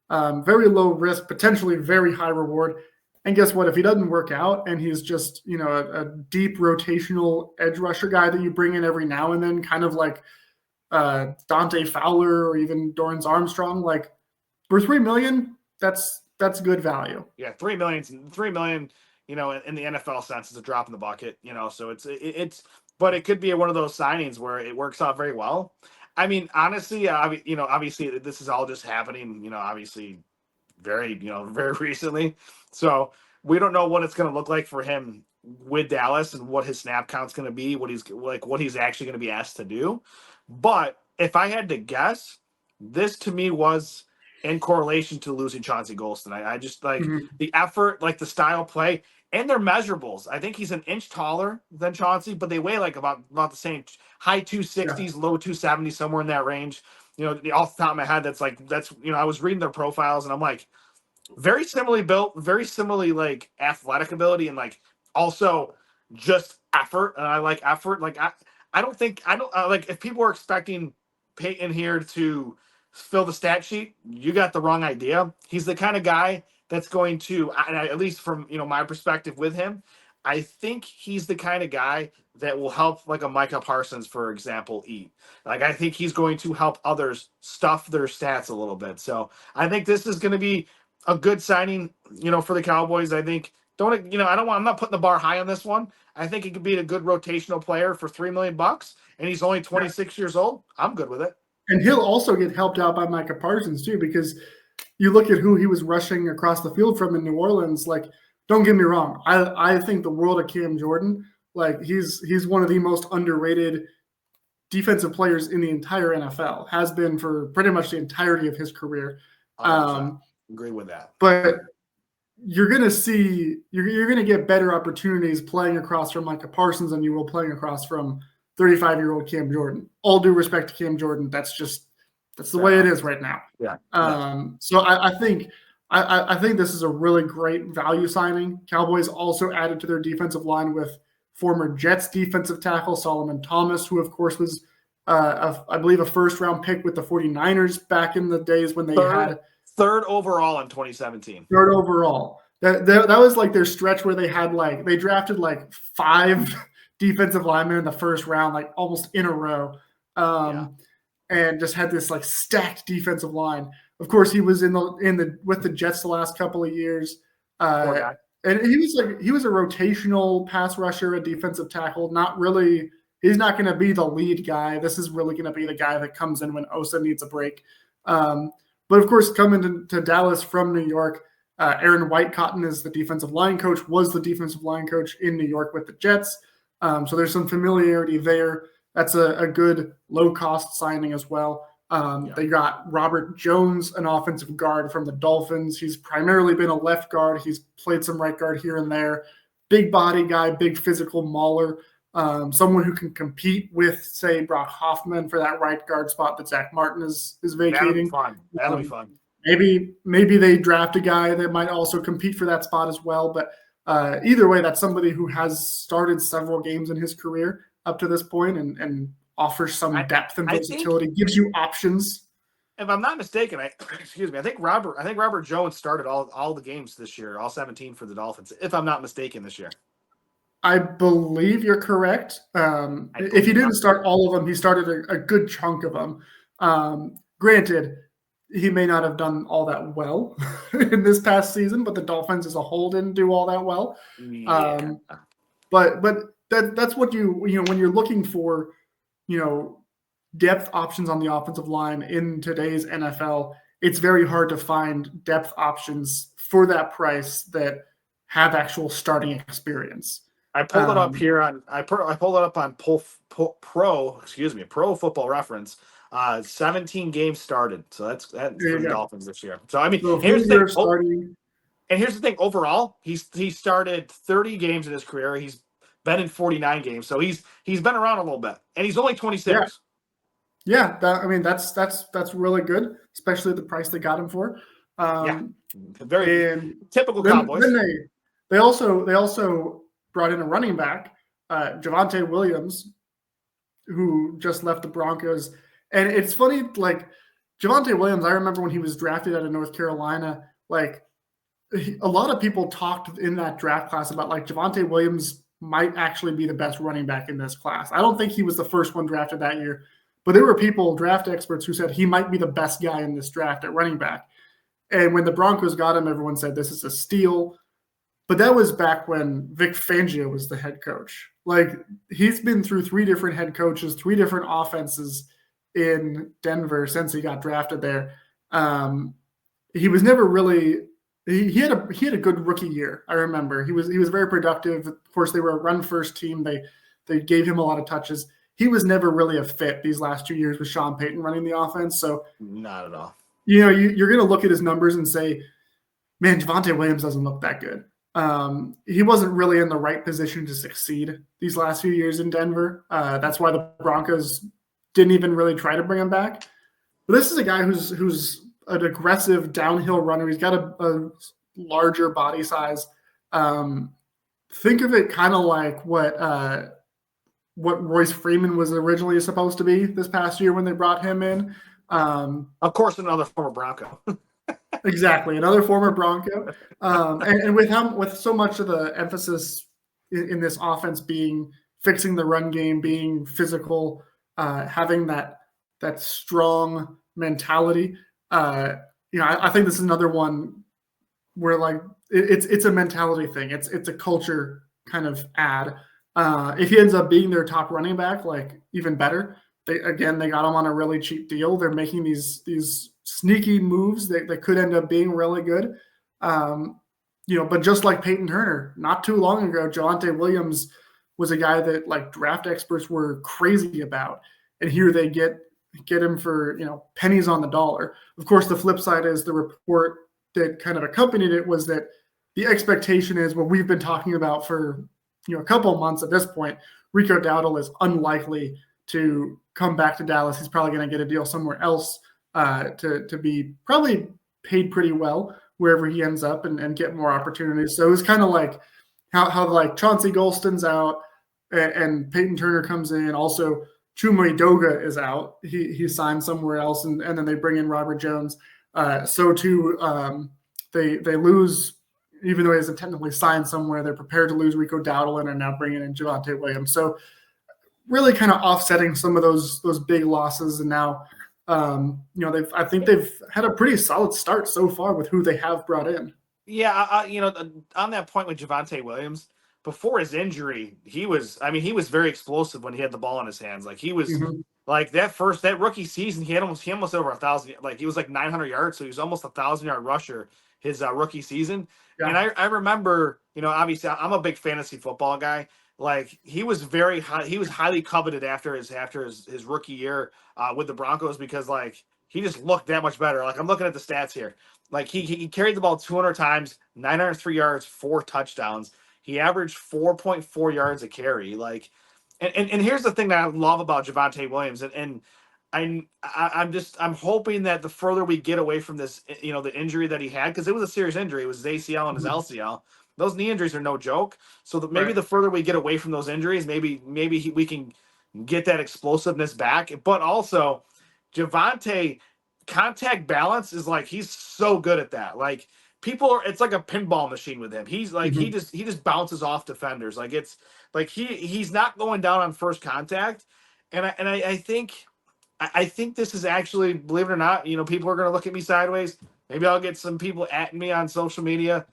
Very low risk, potentially very high reward. And guess what? If he doesn't work out and he's just, a deep rotational edge rusher guy that you bring in every now and then, kind of like Dante Fowler or even Dorrance Armstrong, for $3 million, that's good value. Yeah, $3 million, in the NFL sense, is a drop in the bucket, so it's but it could be one of those signings where it works out very well. I mean, honestly, obviously this is all just happening, obviously very, very recently. So we don't know what it's going to look like for him with Dallas and what his snap count's going to be, what he's actually going to be asked to do. But if I had to guess, this to me was in correlation to losing Chauncey Golston. I just the effort, the style play, and their measurables. I think he's an inch taller than Chauncey, but they weigh about the same, high 260s, low 270s, somewhere in that range. Off the top of my head, that's I was reading their profiles and I'm like, very similarly built, very similarly athletic ability, and also just effort. And I like effort. I don't if people are expecting Peyton here to fill the stat sheet, you got the wrong idea. He's the kind of guy that's going to, at least from my perspective with him, I think he's the kind of guy that will help a Micah Parsons, for example, eat. I think he's going to help others stuff their stats a little bit. So I think this is going to be a good signing, for the Cowboys. I think I'm not putting the bar high on this one. I think he could be a good rotational player for $3 million, and he's only 26 years old. I'm good with it. And he'll also get helped out by Micah Parsons too, because you look at who he was rushing across the field from in New Orleans. Don't get me wrong, I think the world of Cam Jordan. He's one of the most underrated defensive players in the entire NFL. Has been for pretty much the entirety of his career. Agree with that. But you're going to get better opportunities playing across from Micah Parsons than you will playing across from 35-year-old Cam Jordan. All due respect to Cam Jordan, that's the way it is right now. Yeah. So I think this is a really great value signing. Cowboys also added to their defensive line with former Jets defensive tackle Solomon Thomas, who of course was, I believe, a first-round pick with the 49ers back in the days when they had third overall in 2017. Third overall. That was their stretch where they had they drafted 5 defensive linemen in the first round, almost in a row, and just had this stacked defensive line. Of course, he was in the with the Jets the last couple of years, and he was a rotational pass rusher, a defensive tackle. Not really. He's not going to be the lead guy. This is really going to be the guy that comes in when Osa needs a break. But of course, coming to Dallas from New York, Aaron Whitecotton is the defensive line coach, was the defensive line coach in New York with the Jets. So there's some familiarity there. That's a good low-cost signing as well. They got Robert Jones, an offensive guard from the Dolphins. He's primarily been a left guard. He's played some right guard here and there. Big body guy, big physical mauler. Someone who can compete with, say, Brock Hoffman for that right guard spot that Zach Martin is vacating. That'll be fun. Maybe they draft a guy that might also compete for that spot as well. But either way, that's somebody who has started several games in his career up to this point and offers some depth and versatility, gives you options. If I'm not mistaken, I think Robert Jones started all the games this year, all 17 for the Dolphins, if I'm not mistaken this year. I believe you're correct. If he didn't start all of them, he started a good chunk of them. Granted, he may not have done all that well in this past season, but the Dolphins as a whole didn't do all that well. Yeah. But that's what when you're looking for, depth options on the offensive line in today's NFL, it's very hard to find depth options for that price that have actual starting experience. I pulled it up here I pulled it up on Pro Football Reference. 17 games started, so that's for the Dolphins this year. So I mean, here's the thing. Overall, he started 30 games in his career. He's been in 49 games, so he's been around a little bit, and he's only 26. Yeah, that's really good, especially the price they got him for. Very typical Cowboys. Then they also brought in a running back, Javonte Williams, who just left the Broncos. And it's funny, like Javonte Williams, I remember when he was drafted out of North Carolina, like a lot of people talked in that draft class about like Javonte Williams might actually be the best running back in this class. I don't think he was the first one drafted that year, but there were draft experts who said he might be the best guy in this draft at running back. And when the Broncos got him, everyone said this is a steal. But that was back when Vic Fangio was the head coach. Like he's been through 3 different head coaches, 3 different offenses in Denver since he got drafted there. He was never really he had a good rookie year. I remember he was very productive. Of course, they were a run first team. They gave him a lot of touches. He was never really a fit these last 2 years with Sean Payton running the offense. So not at all. You're going to look at his numbers and say, man, Javonte Williams doesn't look that good. He wasn't really in the right position to succeed these last few years in Denver. That's why the Broncos didn't even really try to bring him back. But this is a guy who's an aggressive downhill runner. He's got a larger body size. Think of it kind of like what Royce Freeman was originally supposed to be this past year when they brought him in. Of course, another former Bronco. Exactly, another former Bronco. And with so much of the emphasis in this offense being fixing the run game, being physical, having that strong mentality. I think this is another one where like it's a mentality thing. It's a culture kind of ad. If he ends up being their top running back, like even better. They got him on a really cheap deal. They're making these sneaky moves that could end up being really good. But just like Peyton Turner, not too long ago, Javonte Williams was a guy that like draft experts were crazy about. And here they get him for, pennies on the dollar. Of course, the flip side is the report that kind of accompanied it was that the expectation is what we've been talking about for, a couple of months at this point. Rico Dowdle is unlikely to come back to Dallas. He's probably going to get a deal somewhere else to be probably paid pretty well wherever he ends up and get more opportunities. So it was kind of like how like Chauncey Golston's out and Peyton Turner comes in. Also, Chuma Edoga is out. He signed somewhere else, and then they bring in Robert Jones. So too, they lose, even though he hasn't technically signed somewhere, they're prepared to lose Rico Dowdle and are now bringing in Javonte Williams. So really kind of offsetting some of those big losses. And now, I think they've had a pretty solid start so far with who they have brought in. Yeah, on that point with Javonte Williams, before his injury, he was very explosive when he had the ball in his hands. Like he was like that rookie season, he almost over 1,000. Like he was like 900 yards, so he was almost 1,000-yard rusher his rookie season. Yeah. And I remember, obviously I'm a big fantasy football guy. like he was very high. He was highly coveted after his rookie year with the Broncos because like he just looked that much better. Like I'm looking at the stats here. Like he carried the ball 200 times, 903 yards, 4 touchdowns. He averaged 4.4 yards a carry. Like, and here's the thing that I love about Javonte Williams, and I'm hoping that the further we get away from this, the injury that he had, because it was a serious injury, it was his ACL and his LCL. Those knee injuries are no joke. So maybe the further we get away from those injuries, maybe we can get that explosiveness back. But also, Javonte contact balance is like he's so good at that. Like it's like a pinball machine with him. He's like he just bounces off defenders. Like it's like he's not going down on first contact. And I think this is actually, believe it or not, people are going to look at me sideways. Maybe I'll get some people at me on social media.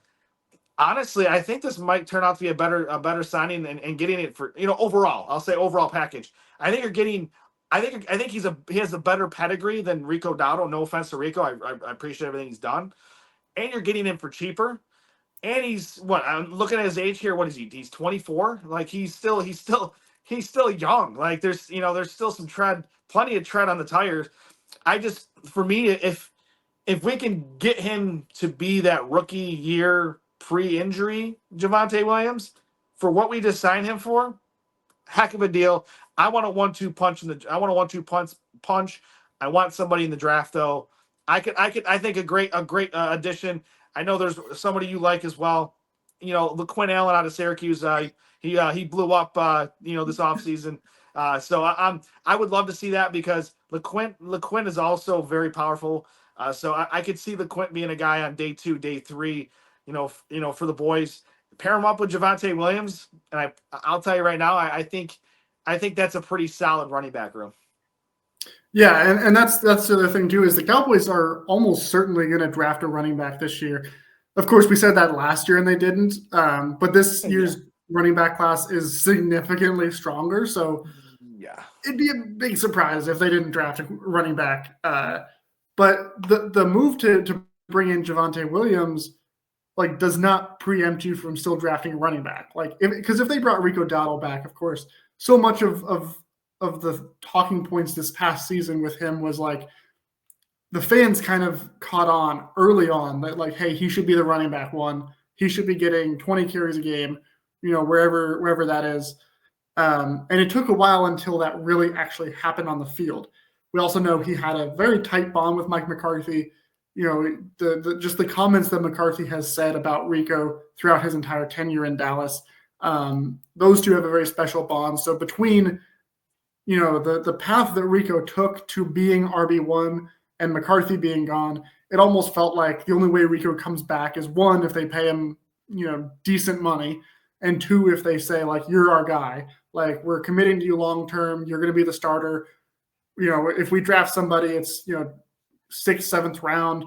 Honestly, I think this might turn out to be a better signing and getting it for, overall. I'll say overall package. I think you're getting. I think he has a better pedigree than Rico Dowdle. No offense to Rico, I appreciate everything he's done, and you're getting him for cheaper. And he's what? I'm looking at his age here. What is he? He's 24. Like he's still young. Like there's still plenty of tread on the tires. For me, if we can get him to be that rookie year pre-injury Javonte Williams for what we just signed him for, heck of a deal. I want a 1-2 punch punch. I want somebody in the draft though. I think a great addition. I know there's somebody you like as well. LaQuinn Allen out of Syracuse. He blew up this offseason. So I would love to see that because LaQuinn is also very powerful. So I could see LaQuinn being a guy on day 2, day 3, for the boys. Pair him up with Javonte Williams, and I'll tell you right now, I think that's a pretty solid running back room. Yeah, and that's the other thing too is the Cowboys are almost certainly going to draft a running back this year. Of course, we said that last year and they didn't, but this year's running back class is significantly stronger. So yeah, it'd be a big surprise if they didn't draft a running back. But the move to bring in Javonte Williams does not preempt you from still drafting a running back. Because if they brought Rico Dowdle back, of course, so much of the talking points this past season with him was the fans kind of caught on early on that hey, he should be the running back one. He should be getting 20 carries a game, wherever that is. And it took a while until that really actually happened on the field. We also know he had a very tight bond with Mike McCarthy. Just the comments that McCarthy has said about Rico throughout his entire tenure in Dallas, those two have a very special bond. So between, the path that Rico took to being RB1 and McCarthy being gone, it almost felt like the only way Rico comes back is 1, if they pay him, decent money, and 2, if they say you're our guy, we're committing to you long-term, you're going to be the starter. If we draft somebody, it's, 6th, 7th round,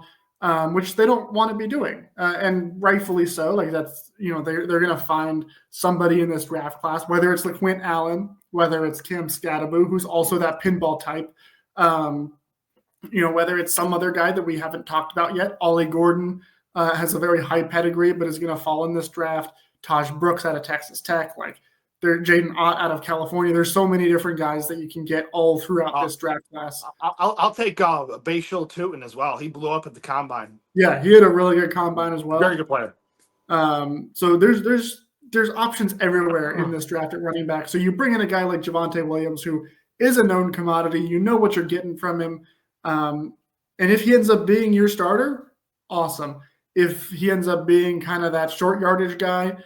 which they don't want to be doing. And rightfully so. That's, they're going to find somebody in this draft class, whether it's LaQuinn Allen, whether it's Cam Scadaboo, who's also that pinball type, whether it's some other guy that we haven't talked about yet. Ollie Gordon has a very high pedigree, but is going to fall in this draft. Taj Brooks out of Texas Tech. Jaden Ott out of California. There's so many different guys that you can get all throughout this draft class. I'll take Bashil Tootin as well. He blew up at the combine. Yeah, he had a really good combine as well. Very good player. So there's options everywhere in this draft at running back. So you bring in a guy like Javonte Williams, who is a known commodity. You know what you're getting from him. And if he ends up being your starter, awesome. If he ends up being kind of that short yardage guy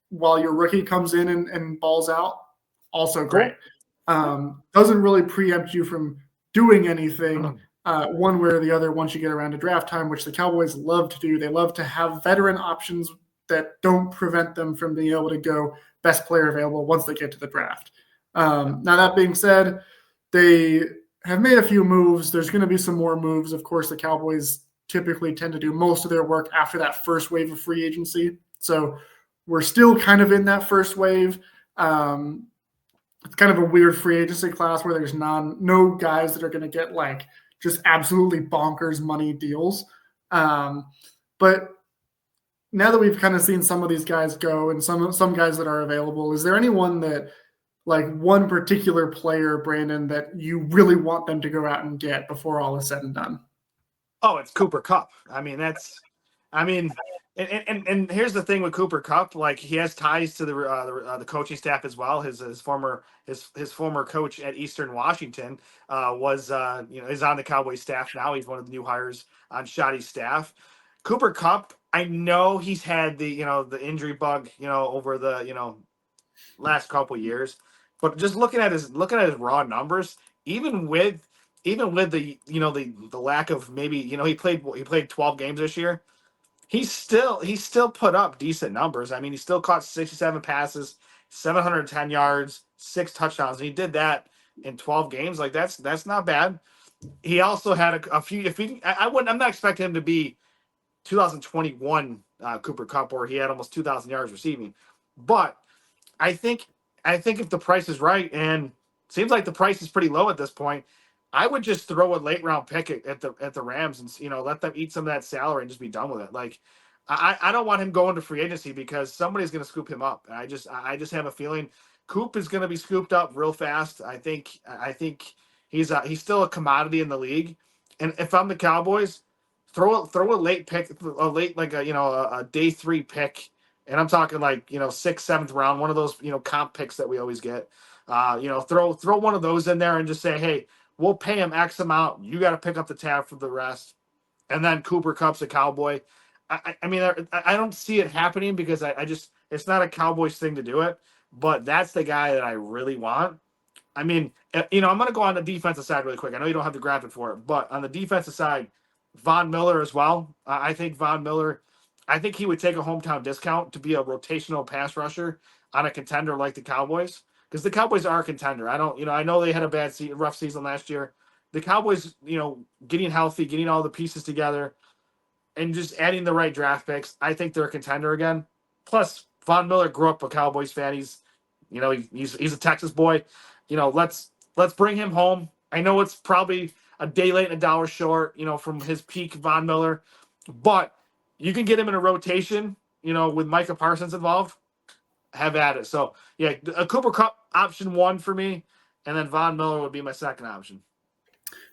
while your rookie comes in and balls out, also great. Doesn't really preempt you from doing anything one way or the other once you get around to draft time, which the Cowboys love to do. They love to have veteran options that don't prevent them from being able to go best player available once they get to the draft. Now, that being said, they have made a few moves. There's going to be some more moves. Of course, the Cowboys typically tend to do most of their work after that first wave of free agency. So we're still kind of in that first wave. It's kind of a weird free agency class where there's no guys that are going to get just absolutely bonkers money deals. But now that we've kind of seen some of these guys go and some guys that are available, is there anyone that like one particular player, Brandon, that you really want them to go out and get before all is said and done? Oh, it's Cooper Kupp. I mean, and here's the thing with Cooper Kupp, like he has ties to the coaching staff as well. His former coach at Eastern Washington was is on the Cowboys staff now. He's one of the new hires on Shoddy's staff. Cooper Kupp, I know he's had the injury bug over the last couple years, but just looking at his raw numbers, even with the lack of maybe he played 12 games this year. He still put up decent numbers. I mean, he still caught 67 passes, 710 yards, 6 touchdowns. And he did that in 12 games. Like that's not bad. He also had a few. If he, I wouldn't. I'm not expecting him to be 2021 Cooper Kupp, where he had almost 2,000 yards receiving. But I think if the price is right, and it seems like the price is pretty low at this point, I would just throw a late round pick at the Rams and let them eat some of that salary and just be done with it. Like I don't want him going to free agency because somebody's going to scoop him up. I just have a feeling Coop is going to be scooped up real fast. I think he's still a commodity in the league, and if I'm the Cowboys, throw a late pick, a late like a day 3 pick, and I'm talking like 6th, 7th round, one of those comp picks that we always get. Throw one of those in there and just say, hey, we'll pay him X amount. You got to pick up the tab for the rest. And then Cooper Kupp's a Cowboy. I mean, I don't see it happening because it's not a Cowboys thing to do it, but that's the guy that I really want. I mean, I'm going to go on the defensive side really quick. I know you don't have the graphic for it, but on the defensive side, Von Miller as well. I think Von Miller, I think he would take a hometown discount to be a rotational pass rusher on a contender like the Cowboys, because the Cowboys are a contender. I know they had a rough season last year. The Cowboys, getting healthy, getting all the pieces together, and just adding the right draft picks, I think they're a contender again. Plus, Von Miller grew up a Cowboys fan. He's a Texas boy. Let's bring him home. I know it's probably a day late and a dollar short, from his peak Von Miller, but you can get him in a rotation, with Micah Parsons involved. Have at it. So yeah, a Cooper Kupp option 1 for me, and then Von Miller would be my second option.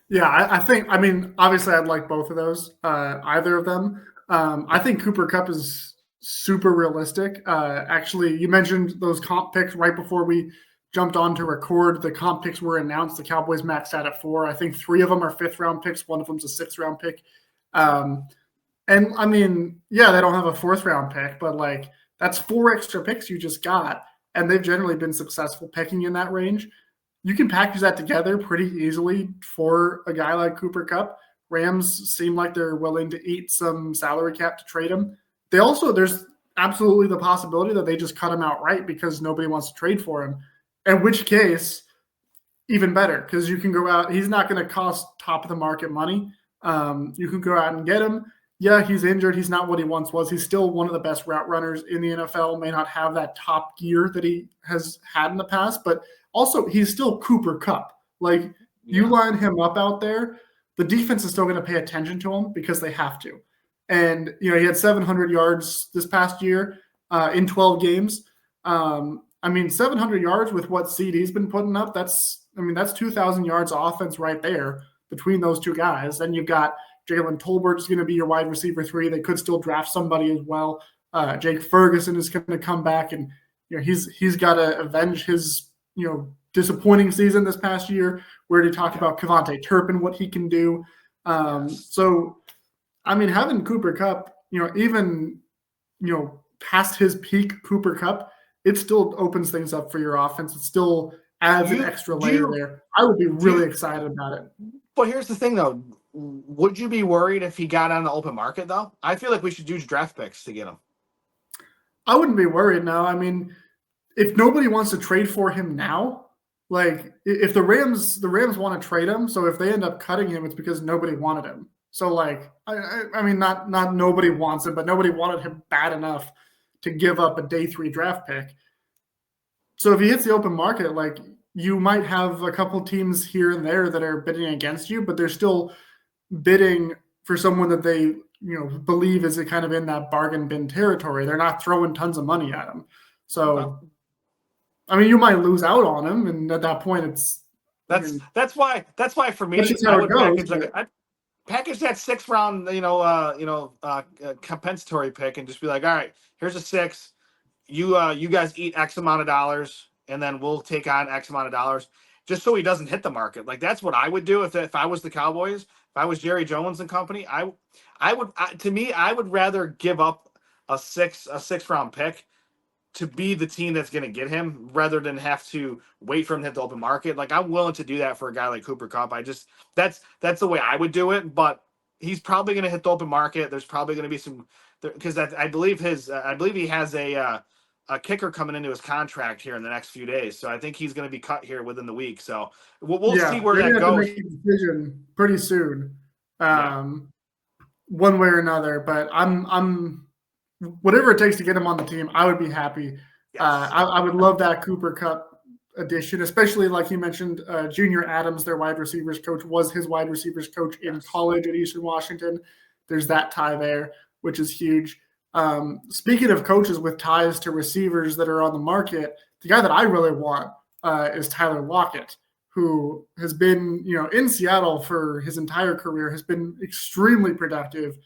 Yeah, I mean, obviously I'd like both of those, either of them. I think Cooper Kupp is super realistic. Actually, you mentioned those comp picks right before we jumped on to record. The comp picks were announced. The Cowboys maxed out at 4. I think 3 of them are 5th round picks. One of them's a 6th round pick. And I mean, yeah, they don't have a 4th round pick, but like that's 4 extra picks you just got. And they've generally been successful picking in that range. You can package that together pretty easily for a guy like Cooper Kupp. Rams seem like they're willing to eat some salary cap to trade him. There's absolutely the possibility that they just cut him outright because nobody wants to trade for him. In which case, even better, because you can go out. He's not going to cost top of the market money. You can go out and get him. Yeah, he's injured. He's not what he once was. He's still one of the best route runners in the NFL. May not have that top gear that he has had in the past, but also he's still Cooper Kupp. Like you line him up out there, the defense is still going to pay attention to him because they have to. And he had 700 yards this past year in 12 games. I mean, 700 yards with what CD's been putting up, that's 2,000 yards of offense right there between those two guys. Then you've got Jalen Tolbert is going to be your wide receiver 3. They could still draft somebody as well. Jake Ferguson is going to come back, and he's got to avenge his disappointing season this past year. We already talked about Kevontae Turpin, what he can do. So, I mean, having Cooper Kupp, even past his peak Cooper Kupp, it still opens things up for your offense. It still adds an extra layer there. I would be really excited about it. But here's the thing, though. Would you be worried if he got on the open market, though? I feel like we should use draft picks to get him. I wouldn't be worried now. I mean, if nobody wants to trade for him now, like if the Rams want to trade him, so if they end up cutting him, it's because nobody wanted him. So like, I mean, not nobody wants him, but nobody wanted him bad enough to give up a day 3 draft pick. So if he hits the open market, like you might have a couple teams here and there that are bidding against you, but they're still bidding for someone that they believe is kind of in that bargain bin territory. They're not throwing tons of money at him. So, I mean, you might lose out on him, and at that point, that's why for me, that's just I how it would goes. package that 6th round, compensatory pick and just be like, all right, here's a 6. You guys eat X amount of dollars, and then we'll take on X amount of dollars, just so he doesn't hit the market. Like that's what I would do if I was the Cowboys, if I was Jerry Jones and company. I would rather give up a 6th round pick to be the team that's going to get him rather than have to wait for him to hit the open market. Like I'm willing to do that for a guy like Cooper Kupp. That's the way I would do it, but he's probably going to hit the open market. There's probably going to be some, because I believe he has a kicker coming into his contract here in the next few days. So I think he's going to be cut here within the week. So we'll see where that goes. Make a decision pretty soon, one way or another. But I'm whatever it takes to get him on the team, I would be happy. Yes. I would love that Cooper Kupp addition, especially like you mentioned, Junior Adams, their wide receivers coach, was his wide receivers coach in college at Eastern Washington. There's that tie there, which is huge. Speaking of coaches with ties to receivers that are on the market, the guy that I really want is Tyler Lockett, who has been, in Seattle for his entire career, has been extremely productive.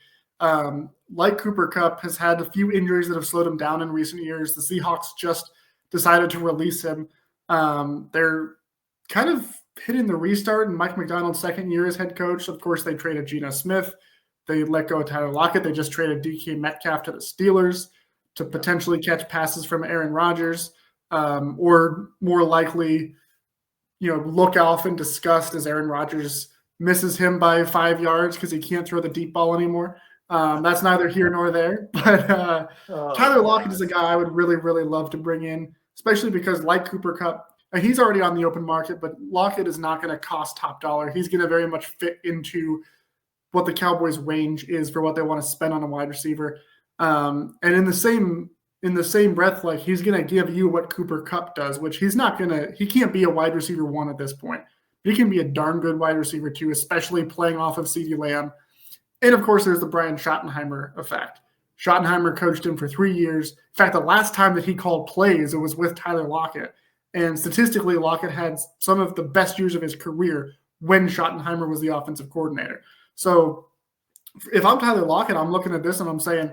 Like Cooper Kupp, has had a few injuries that have slowed him down in recent years. The Seahawks just decided to release him. They're kind of hitting the restart in Mike McDonald's second year as head coach. Of course, they traded Geno Smith. They let go of Tyler Lockett. They just traded DK Metcalf to the Steelers to potentially catch passes from Aaron Rodgers, or more likely, look off in disgust as Aaron Rodgers misses him by 5 yards because he can't throw the deep ball anymore. That's neither here nor there. But Tyler Lockett is a guy I would really, really love to bring in, especially because, like Cooper Kupp, he's already on the open market, but Lockett is not going to cost top dollar. He's going to very much fit into what the Cowboys' range is for what they want to spend on a wide receiver. And in the same breath, like he's going to give you what Cooper Kupp does, which he can't be a wide receiver 1 at this point. He can be a darn good wide receiver 2, especially playing off of CeeDee Lamb. And of course, there's the Brian Schottenheimer effect. Schottenheimer coached him for 3 years. In fact, the last time that he called plays, it was with Tyler Lockett. And statistically, Lockett had some of the best years of his career when Schottenheimer was the offensive coordinator. So if I'm Tyler Lockett, I'm looking at this and I'm saying,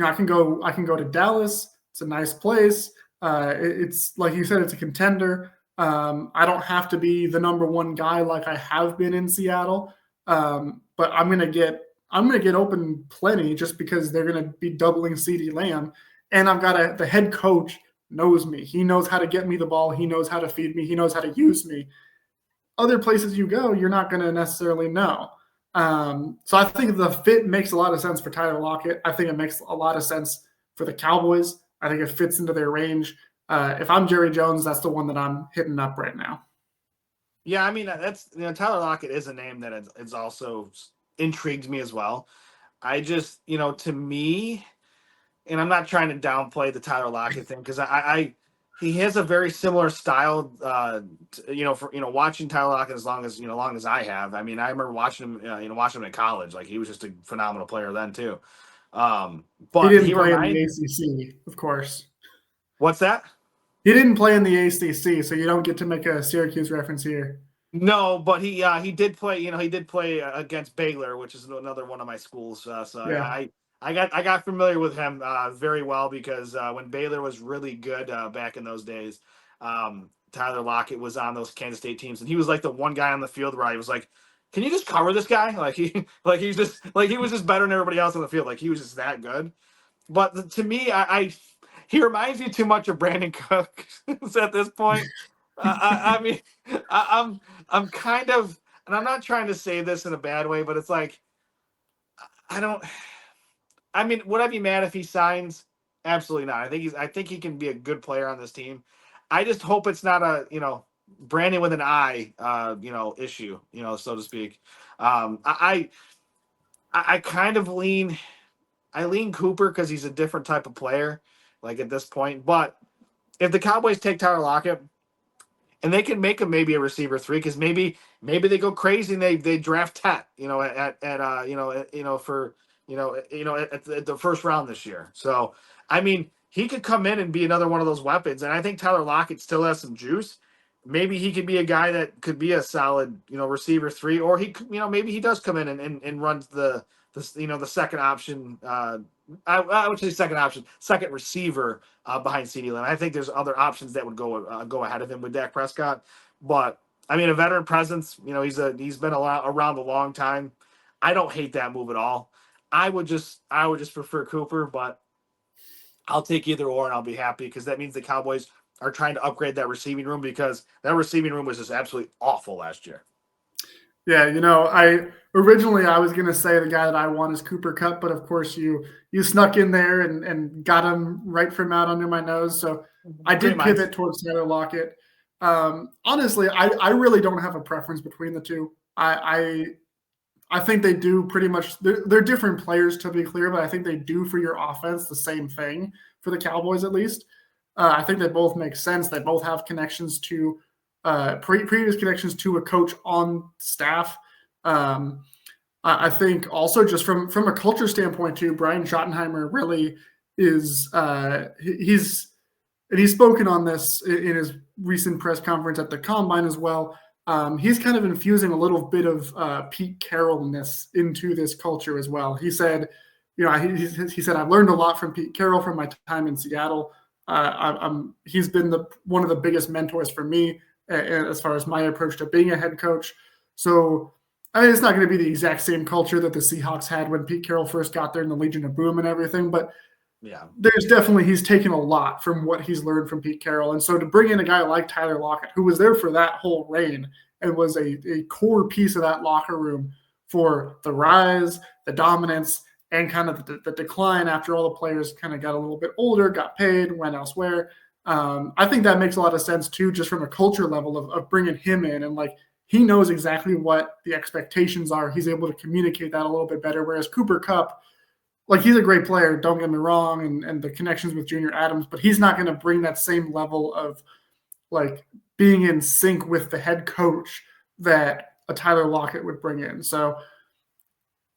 I can go to Dallas. It's a nice place. It's like you said, it's a contender. I don't have to be the number 1 guy like I have been in Seattle. But I'm gonna get open plenty just because they're gonna be doubling CeeDee Lamb, and I've got the head coach knows me. He knows how to get me the ball. He knows how to feed me. He knows how to use me. Other places you go, you're not gonna necessarily know. So I think the fit makes a lot of sense for Tyler Lockett. I think it makes a lot of sense for the Cowboys. I think it fits into their range. If I'm Jerry Jones, that's the one that I'm hitting up right now. Yeah, I mean, that's Tyler Lockett is a name that it's also intrigued me as well. I just, to me, and I'm not trying to downplay the Tyler Lockett thing because he has a very similar style. Watching Tyler Lockett as long as I have. I mean, I remember watching him, watching him in college. Like he was just a phenomenal player then too. But he didn't play in the ACC, of course. What's that? He didn't play in the ACC, so you don't get to make a Syracuse reference here. No, but he did play. He did play against Baylor, which is another one of my schools. I got familiar with him very well because when Baylor was really good back in those days, Tyler Lockett was on those Kansas State teams, and he was like the one guy on the field where I was like, "Can you just cover this guy?" He was just better than everybody else on the field. Like he was just that good. But to me, he reminds me too much of Brandon Cooks at this point. I mean, I'm kind of, and I'm not trying to say this in a bad way, but it's like, I mean, would I be mad if he signs? Absolutely not. I think he can be a good player on this team. I just hope it's not a, Brandon with an I, issue, so to speak. I kind of lean Cooper because he's a different type of player, like at this point. But if the Cowboys take Tyler Lockett, and they can make him maybe a receiver 3 because maybe they go crazy and they draft Tet, for at the first round this year. So, I mean, he could come in and be another one of those weapons. And I think Tyler Lockett still has some juice. Maybe he could be a guy that could be a solid, receiver 3, or he could, maybe he does come in and runs the second option. I would say second option, second receiver behind CeeDee Lamb. I think there's other options that would go ahead of him with Dak Prescott. But I mean, a veteran presence. He's been around a long time. I don't hate that move at all. I would just prefer Cooper, but I'll take either or, and I'll be happy because that means the Cowboys are trying to upgrade that receiving room because that receiving room was just absolutely awful last year. Yeah, I was going to say the guy that I want is Cooper Kupp, but of course you snuck in there and got him right from out under my nose. So I did pivot towards Tyler Lockett. Honestly, I really don't have a preference between the two. I think they do pretty much. They're different players, to be clear, but I think they do for your offense the same thing for the Cowboys at least. I think they both make sense. They both have connections to previous connections to a coach on staff. I think also just from a culture standpoint too, Brian Schottenheimer really is. He's spoken on this in his recent press conference at the Combine as well. He's kind of infusing a little bit of Pete Carroll-ness into this culture as well. He said, he said, I've learned a lot from Pete Carroll from my time in Seattle. He's been one of the biggest mentors for me as far as my approach to being a head coach. So I mean, it's not going to be the exact same culture that the Seahawks had when Pete Carroll first got there in the Legion of Boom and everything, but yeah, there's definitely, he's taken a lot from what he's learned from Pete Carroll. And so to bring in a guy like Tyler Lockett, who was there for that whole reign and was a core piece of that locker room for the rise, the dominance, and kind of the decline after all the players kind of got a little bit older, got paid, went elsewhere. I think that makes a lot of sense too, just from a culture level of bringing him in. And like, he knows exactly what the expectations are. He's able to communicate that a little bit better. Whereas Cooper Kupp, like, he's a great player, don't get me wrong, and the connections with Junior Adams, but he's not going to bring that same level of, like, being in sync with the head coach that a Tyler Lockett would bring in. So,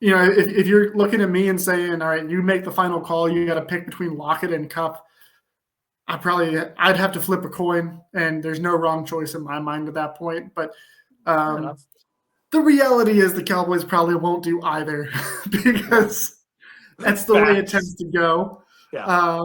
if you're looking at me and saying, all right, you make the final call, you got to pick between Lockett and Kupp, I'd have to flip a coin, and there's no wrong choice in my mind at that point. But the reality is the Cowboys probably won't do either because – that's the way it tends to go. Yeah.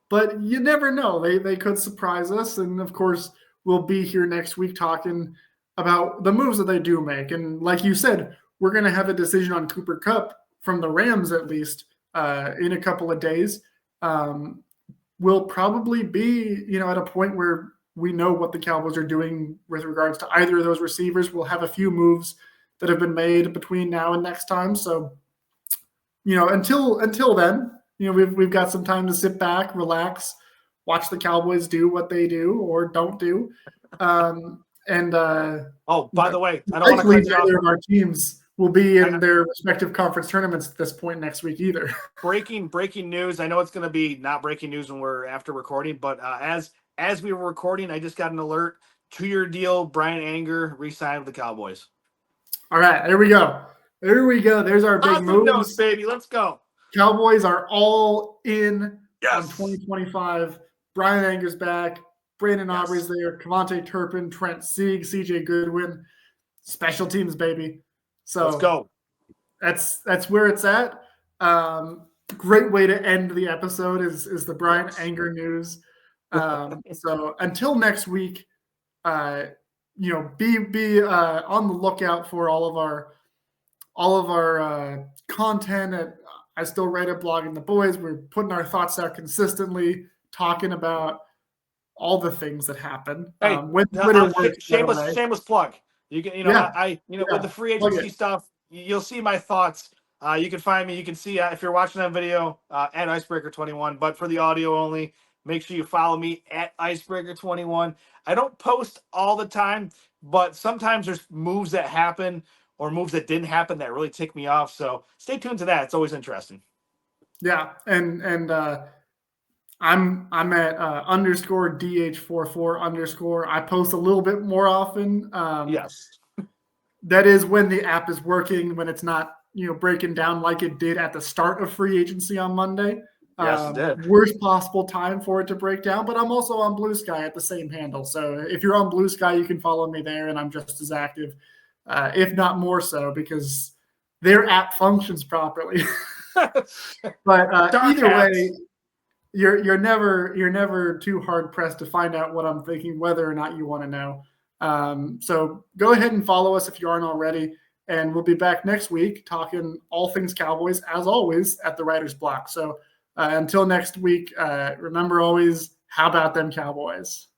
But you never know. They could surprise us. And, of course, we'll be here next week talking about the moves that they do make. And like you said, we're going to have a decision on Cooper Kupp from the Rams at least in a couple of days. We'll probably be, at a point where we know what the Cowboys are doing with regards to either of those receivers. We'll have a few moves that have been made between now and next time. So, until then, we've got some time to sit back, relax, watch the Cowboys do what they do or don't do. By the way, I don't want to cut you off. Neither of our teams will be in their respective conference tournaments at this point next week either. Breaking news. I know it's going to be not breaking news when we're after recording, but as we were recording, I just got an alert. 2-year deal, Brian Anger re-signed with the Cowboys. All right, there we go. There we go. There's our big moves. Notes, baby. Let's go. Cowboys are all in on 2025. Brian Anger's back. Brandon Aubrey's there. Cavante Turpin, Trent Sieg, CJ Goodwin. Special teams, baby. So let's go. That's where it's at. Great way to end the episode is the Brian Anger news. So until next week, be on the lookout for all of our content at I Still Write It blog and the boys. We're putting our thoughts out consistently, talking about all the things that happen. Hey, shameless plug. You can, with the free agency stuff, you'll see my thoughts. You can find me. You can see if you're watching that video at Icebreaker21. But for the audio only, make sure you follow me at Icebreaker21. I don't post all the time, but sometimes there's moves that happen or moves that didn't happen that really tick me off. So stay tuned to that. It's always interesting. Yeah, and I'm at _ DH44 _ I post a little bit more often. Yes. That is when the app is working, when it's not breaking down like it did at the start of free agency on Monday. Yes, it did. Worst possible time for it to break down, but I'm also on Blue Sky at the same handle. So if you're on Blue Sky, you can follow me there, and I'm just as active, if not more so, because their app functions properly. But either way, you're never too hard pressed to find out what I'm thinking, whether or not you want to know. So go ahead and follow us if you aren't already, and we'll be back next week talking all things Cowboys, as always, at the Writer's Block. So until next week, remember always, how about them Cowboys?